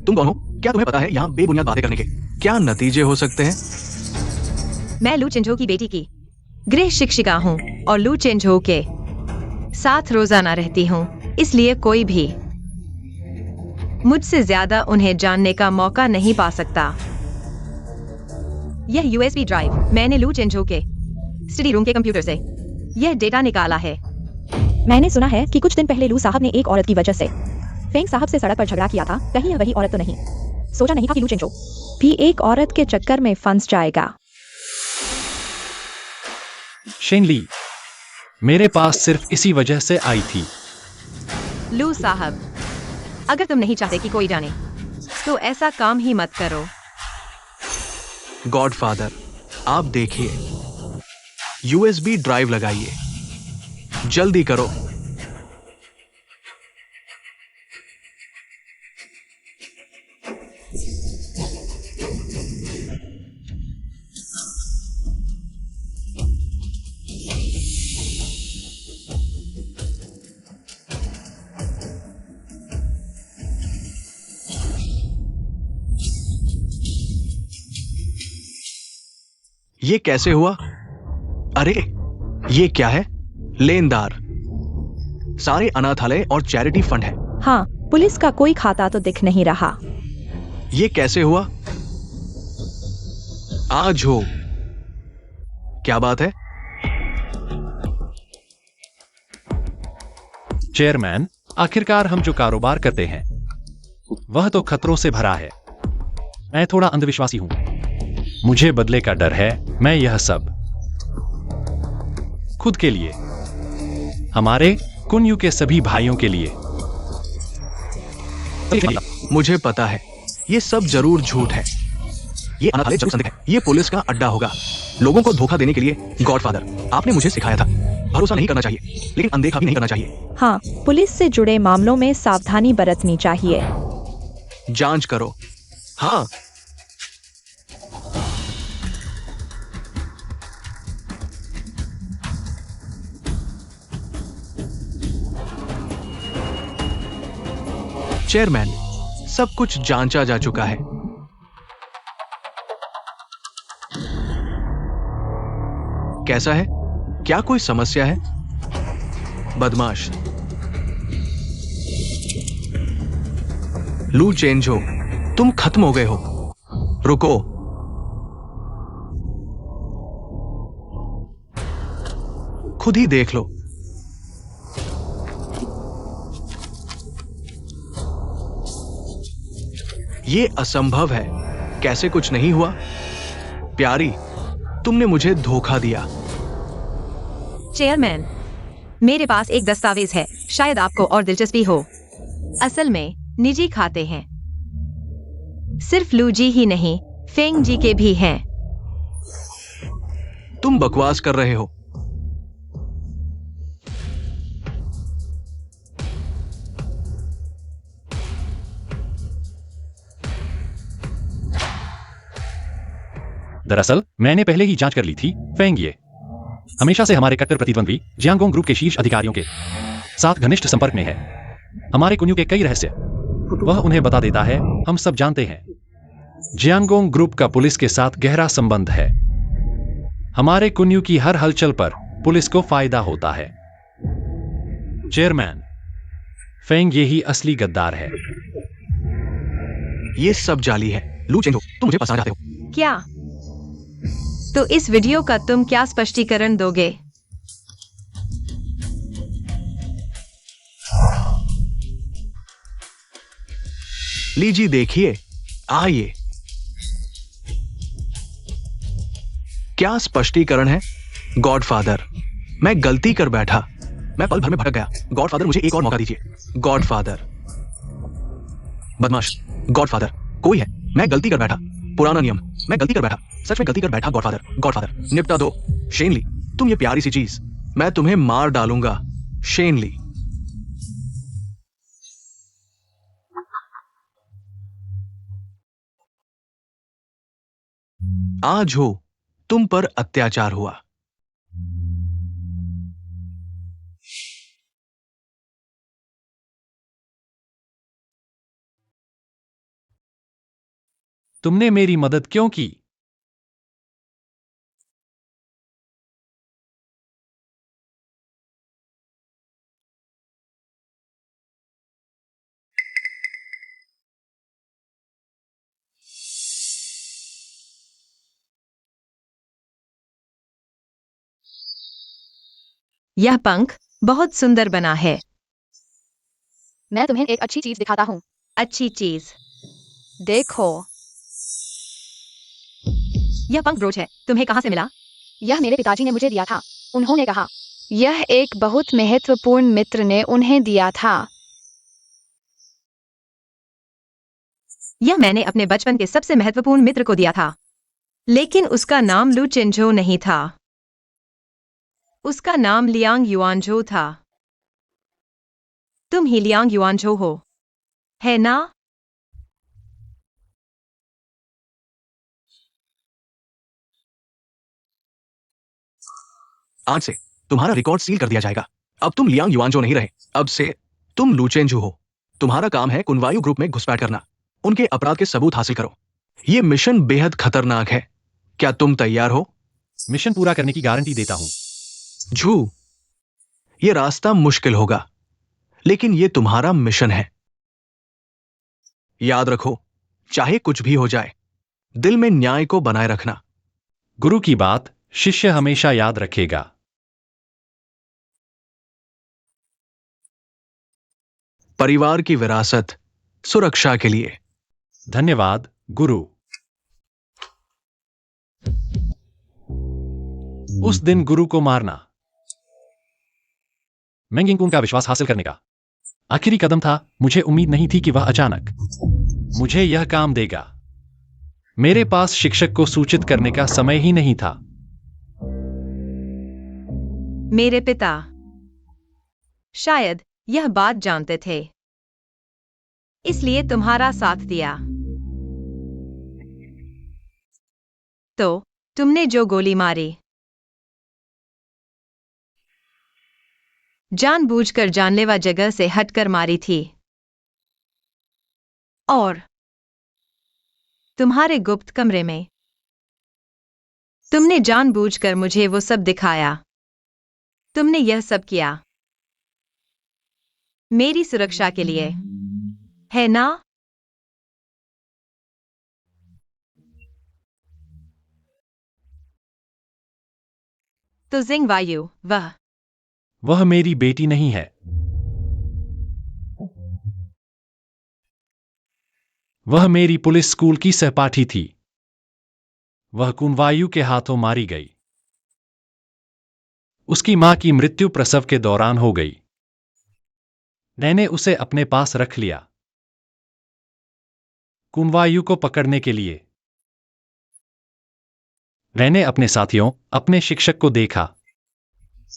तुम कौन हो? क्या तुम्हें पता है यहाँ बेबुनियाद बातें करने के क्या नतीजे हो सकते हैं? मैं लू चेंजो की बेटी की गृह शिक्षिका हूँ और लू चेंजो के साथ रोजाना रहती हूँ, इसलिए कोई भी मुझसे ज्यादा उन्हें जानने का मौका नहीं पा सकता। यह यूएसबी ड्राइव मैंने लू चेंजो के स्टडी रूम के कंप्यूटर से यह डेटा निकाला है। मैंने सुना है कि कुछ दिन पहले लू साहब ने एक औरत की वजह से फेंग साहब से सड़क पर झगड़ा किया था। कहीं यह वही औरत तो नहीं? सोचा नहीं था कि लू चेंजो भी एक औरत के चक्कर में फंस जाएगा। शेनली, मेरे पास सिर्फ इसी वजह से आई थी। लू साहब, अगर तुम नहीं चाहते कि कोई जाने, तो ऐसा काम ही मत करो। गॉडफादर, आप देखिए, यूएसबी ड्राइव लगाइए, जल्दी करो। ये कैसे हुआ? अरे, ये क्या है? लेनदार सारे अनाथालय और चैरिटी फंड है। हाँ, पुलिस का कोई खाता तो दिख नहीं रहा। ये कैसे हुआ? आज हो, क्या बात है? चेयरमैन, आखिरकार हम जो कारोबार करते हैं वह तो खतरों से भरा है। मैं थोड़ा अंधविश्वासी हूं, मुझे बदले का डर है। मैं यह सब खुद के लिए, हमारे कुन्यू के सभी भाइयों के लिए। मुझे पता है ये सब जरूर झूठ है। ये अनाथालय जरूर संदिग्ध है। ये पुलिस का अड्डा होगा, लोगों को धोखा देने के लिए। गॉडफादर, आपने मुझे सिखाया था, भरोसा नहीं करना चाहिए, लेकिन अनदेखा भी नहीं करना चाहिए। हाँ, पुलिस से जुड़े मामलों में सावधानी बरतनी चाहिए। जांच करो। हाँ, चेयरमैन, सब कुछ जांचा जा चुका है। कैसा है? क्या कोई समस्या है? बदमाश। लू चेंज हो, तुम खत्म हो गए हो। रुको, खुद ही देख लो। ये असंभव है। कैसे कुछ नहीं हुआ? प्यारी, तुमने मुझे धोखा दिया। चेयरमैन, मेरे पास एक दस्तावेज है, शायद आपको और दिलचस्पी हो। असल में निजी खाते हैं। सिर्फ लू जी ही नहीं, फेंग जी के भी हैं। तुम बकवास कर रहे हो। दरअसल मैंने पहले ही जांच कर ली थी। फेंग ये हमेशा से हमारे कट्टर प्रतिद्वंद्वी जियांगोंग ग्रुप के शीर्ष अधिकारियों के साथ घनिष्ठ संपर्क में है। हमारे कुन्यू के कई रहस्य वह उन्हें बता देता है। हम सब जानते हैं जियांगोंग ग्रुप का पुलिस के साथ गहरा संबंध है। हमारे कुन्यू की हर हलचल पर पुलिस को फायदा होता है। चेयरमैन, फेंग ये ही असली गद्दार है। ये सब जाली है। लू चेंजो, तुम मुझे फंसा जाते हो। क्या? तो इस वीडियो का तुम क्या स्पष्टीकरण दोगे? लीजिए देखिए, आइए। क्या स्पष्टीकरण है? गॉडफादर, मैं गलती कर बैठा। मैं पल भर में भटक गया। गॉडफादर, मुझे एक और मौका दीजिए। गॉडफादर, बदमाश। गॉडफादर, कोई है। मैं गलती कर बैठा। पुराना नियम, मैं गलती कर बैठा। सच में गलती कर बैठा। गॉडफादर, गॉडफादर, निपटा दो। शेनली, तुम ये प्यारी सी चीज, मैं तुम्हें मार डालूंगा। शेनली। आज हो तुम पर अत्याचार हुआ। तुमने मेरी मदद क्यों की? यह पंख बहुत सुंदर बना है। मैं तुम्हें एक अच्छी चीज दिखाता हूँ। अच्छी चीज? देखो, यह पंख ब्रोच है। तुम्हें कहाँ से मिला? यह मेरे पिताजी ने मुझे दिया था। उन्होंने कहा यह एक बहुत महत्वपूर्ण मित्र ने उन्हें दिया था। यह मैंने अपने बचपन के सबसे महत्वपूर्ण मित्र को दिया था, लेकिन उसका नाम लू चेंजो नहीं था। उसका नाम लियांग युआनझो था। तुम ही लियांग युआनझो हो, है ना? आज से तुम्हारा रिकॉर्ड सील कर दिया जाएगा। अब तुम लियांग युआनझो नहीं रहे। अब से तुम लू चेंजू हो। तुम्हारा काम है कुनवायु ग्रुप में घुसपैठ करना। उनके अपराध के सबूत हासिल करो। यह मिशन बेहद खतरनाक है। क्या तुम तैयार हो? मिशन पूरा करने की गारंटी देता हूं। झू, यह रास्ता मुश्किल होगा, लेकिन यह तुम्हारा मिशन है। याद रखो, चाहे कुछ भी हो जाए, दिल में न्याय को बनाए रखना। गुरु की बात शिष्य हमेशा याद रखेगा। परिवार की विरासत सुरक्षा के लिए। धन्यवाद गुरु। उस दिन गुरु को मारना मेंगिंग का विश्वास हासिल करने का आखिरी कदम था। मुझे उम्मीद नहीं थी कि वह अचानक मुझे यह काम देगा। मेरे पास शिक्षक को सूचित करने का समय ही नहीं था। मेरे पिता शायद यह बात जानते थे, इसलिए तुम्हारा साथ दिया। तो तुमने जो गोली मारी, जानबूझकर जानलेवा जगह से हटकर मारी थी, और तुम्हारे गुप्त कमरे में तुमने जानबूझकर मुझे वो सब दिखाया। तुमने यह सब किया मेरी सुरक्षा के लिए, है ना? तो जिंग वायु, वह वह मेरी बेटी नहीं है। वह मेरी पुलिस स्कूल की सहपाठी थी। वह कुनवायु के हाथों मारी गई। उसकी मां की मृत्यु प्रसव के दौरान हो गई। मैंने उसे अपने पास रख लिया कुनवायु को पकड़ने के लिए। मैंने अपने साथियों, अपने शिक्षक को देखा,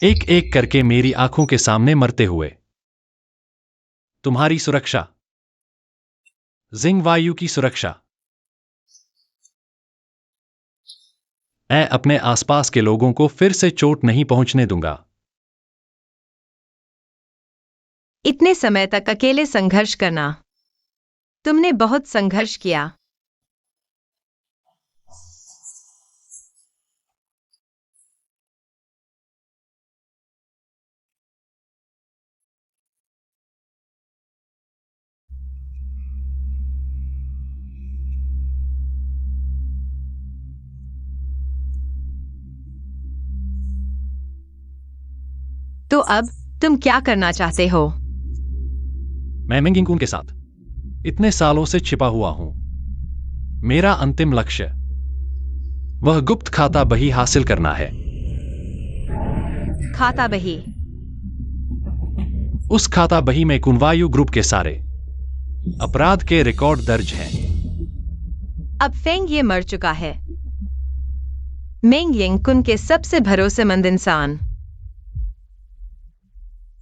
एक एक करके मेरी आंखों के सामने मरते हुए। तुम्हारी सुरक्षा, जिंगवायु की सुरक्षा। मैं अपने आसपास के लोगों को फिर से चोट नहीं पहुंचने दूंगा। इतने समय तक अकेले संघर्ष करना, तुमने बहुत संघर्ष किया। तो अब तुम क्या करना चाहते हो? मैं मेंगिंकुन के साथ इतने सालों से छिपा हुआ हूं। मेरा अंतिम लक्ष्य वह गुप्त खाता बही हासिल करना है। खाता बही? उस खाता बही में कुनवायु ग्रुप के सारे अपराध के रिकॉर्ड दर्ज हैं। अब फेंग ये मर चुका है। मेंग यिंगकुन के सबसे भरोसेमंद इंसान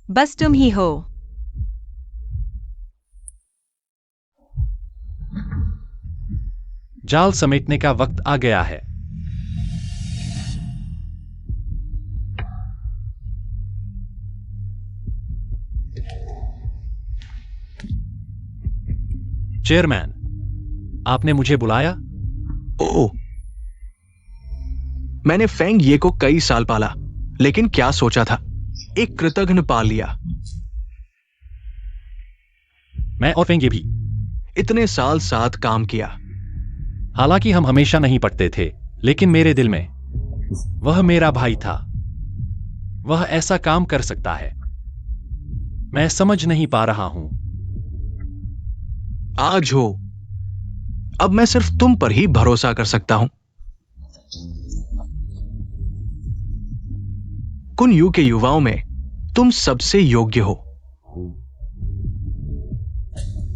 बस तुम ही हो। जाल समेटने का वक्त आ गया है। चेयरमैन, आपने मुझे बुलाया? ओह, मैंने फेंग ये को कई साल पाला, लेकिन क्या सोचा था, एक कृतघ्न पाल लिया। मैं और फेंग ये भी इतने साल साथ काम किया। हालांकि हम हमेशा नहीं पटते थे, लेकिन मेरे दिल में वह मेरा भाई था। वह ऐसा काम कर सकता है। मैं समझ नहीं पा रहा हूं। आज हो, अब मैं सिर्फ तुम पर ही भरोसा कर सकता हूं। कुनयू के युवाओं में तुम सबसे योग्य हो।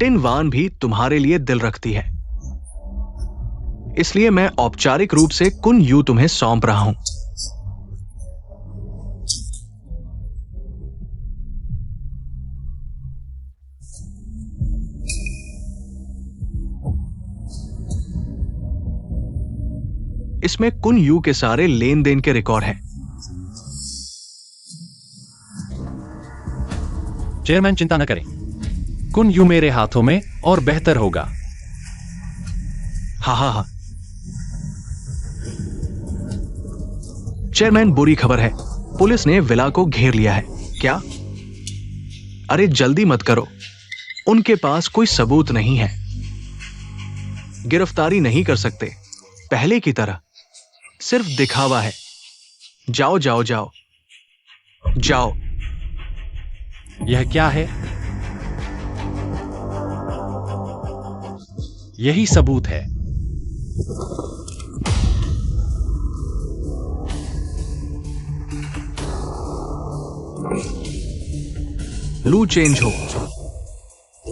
टिन वान भी तुम्हारे लिए दिल रखती है, इसलिए मैं औपचारिक रूप से कुनयू तुम्हें सौंप रहा हूं। इसमें कुनयू के सारे लेन देन के रिकॉर्ड हैं। चेयरमैन, चिंता न करें, कुनयू मेरे हाथों में और बेहतर होगा। हाँ। चेयरमैन, बुरी खबर है, पुलिस ने विला को घेर लिया है। क्या? अरे जल्दी मत करो, उनके पास कोई सबूत नहीं है। गिरफ्तारी नहीं कर सकते पहले की तरह, सिर्फ दिखावा है। जाओ जाओ जाओ जाओ। यह क्या है? यही सबूत है। लू चेंज हो।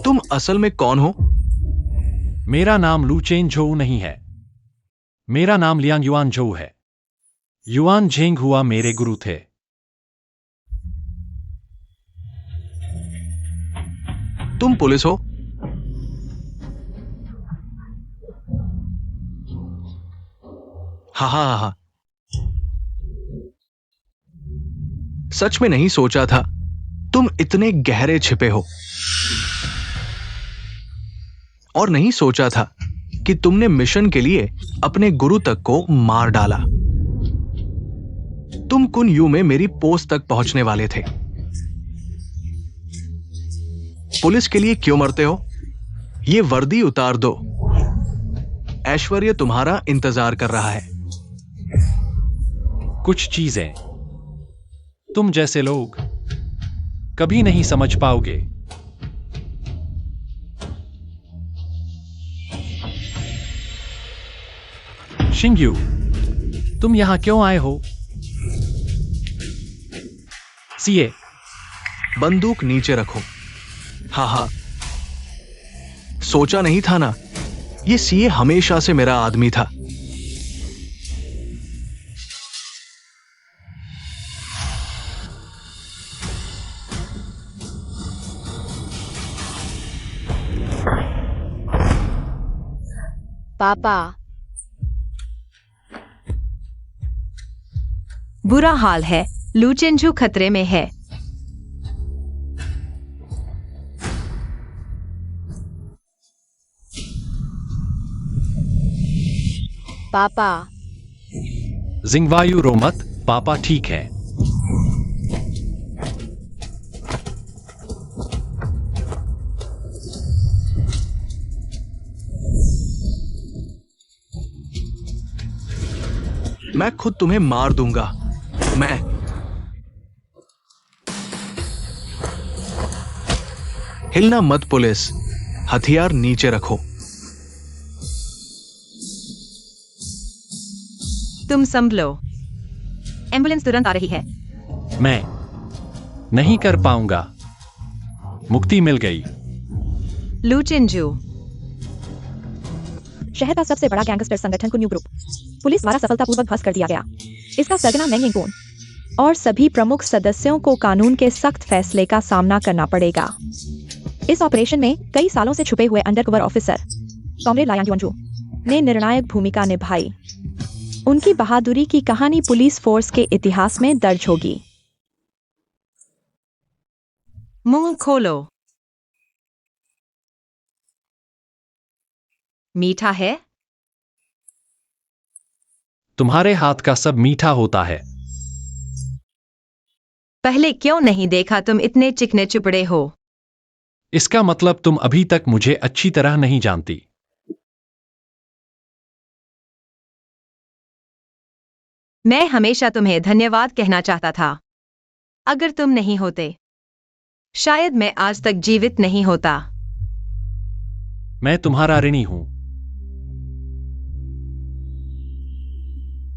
तुम असल में कौन हो? मेरा नाम लू चेन झोउ नहीं है। मेरा नाम लियांग युआन झोउ है। युआन झेंग हुआ मेरे गुरु थे। तुम पुलिस हो? हाँ। सच में नहीं सोचा था तुम इतने गहरे छिपे हो, और नहीं सोचा था कि तुमने मिशन के लिए अपने गुरु तक को मार डाला। तुम कुनयू में मेरी पोस्ट तक पहुंचने वाले थे। पुलिस के लिए क्यों मरते हो? ये वर्दी उतार दो, ऐश्वर्य तुम्हारा इंतजार कर रहा है। कुछ चीजें तुम जैसे लोग कभी नहीं समझ पाओगे। शिंग्यू, तुम यहां क्यों आए हो? सीए, बंदूक नीचे रखो। हाँ हाँ, सोचा नहीं था ना, ये सीए हमेशा से मेरा आदमी था। पापा, बुरा हाल है, लू चेंजू खतरे में है। पापा, जिंगवायु रो मत, पापा ठीक है। मैं खुद तुम्हें मार दूंगा। मैं हिलना मत पुलिस, हथियार नीचे रखो। तुम संभलो, एम्बुलेंस तुरंत आ रही है। मैं नहीं कर पाऊंगा। मुक्ति मिल गई। लू चेंजू, शहर का सबसे बड़ा गैंगस्टर संगठन कुन्यू ग्रुप पुलिस द्वारा सफलतापूर्वक ध्वस्त कर दिया गया। इसका सरगना मेंग यिंगकोन और सभी प्रमुख सदस्यों को कानून के सख्त फैसले का सामना करना पड़ेगा। इस ऑपरेशन में कई सालों से छुपे हुए अंडरकवर ऑफिसर कॉमरेड लायांग युआनजू ने निर्णायक भूमिका निभाई। उनकी बहादुरी की कहानी पुलिस फोर्स के इतिहास में दर्ज होगी। मुंह खोलो। मीठा है? तुम्हारे हाथ का सब मीठा होता है। पहले क्यों नहीं देखा? तुम इतने चिकने चुपड़े हो। इसका मतलब तुम अभी तक मुझे अच्छी तरह नहीं जानती। मैं हमेशा तुम्हें धन्यवाद कहना चाहता था। अगर तुम नहीं होते, शायद मैं आज तक जीवित नहीं होता। मैं तुम्हारा ऋणी हूं।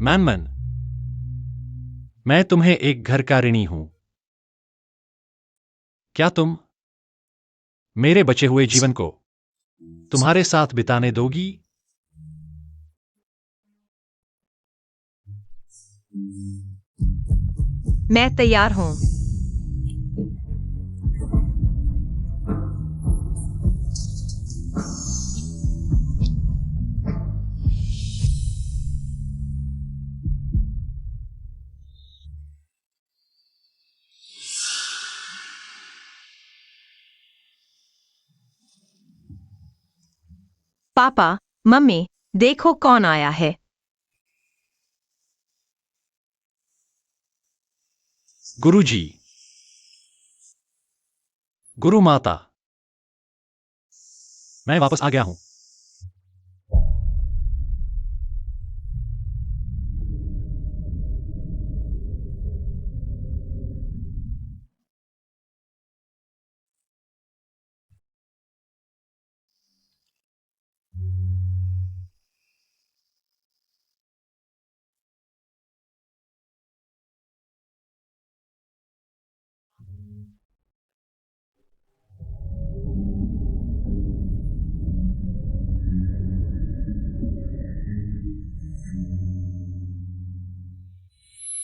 मैनमैन, मैं तुम्हें एक घर का ऋणी हूं। क्या तुम मेरे बचे हुए जीवन को तुम्हारे साथ बिताने दोगी? मैं तैयार हूं। पापा, मम्मी, देखो कौन आया है। गुरुजी, गुरु माता, मैं वापस आ गया हूं।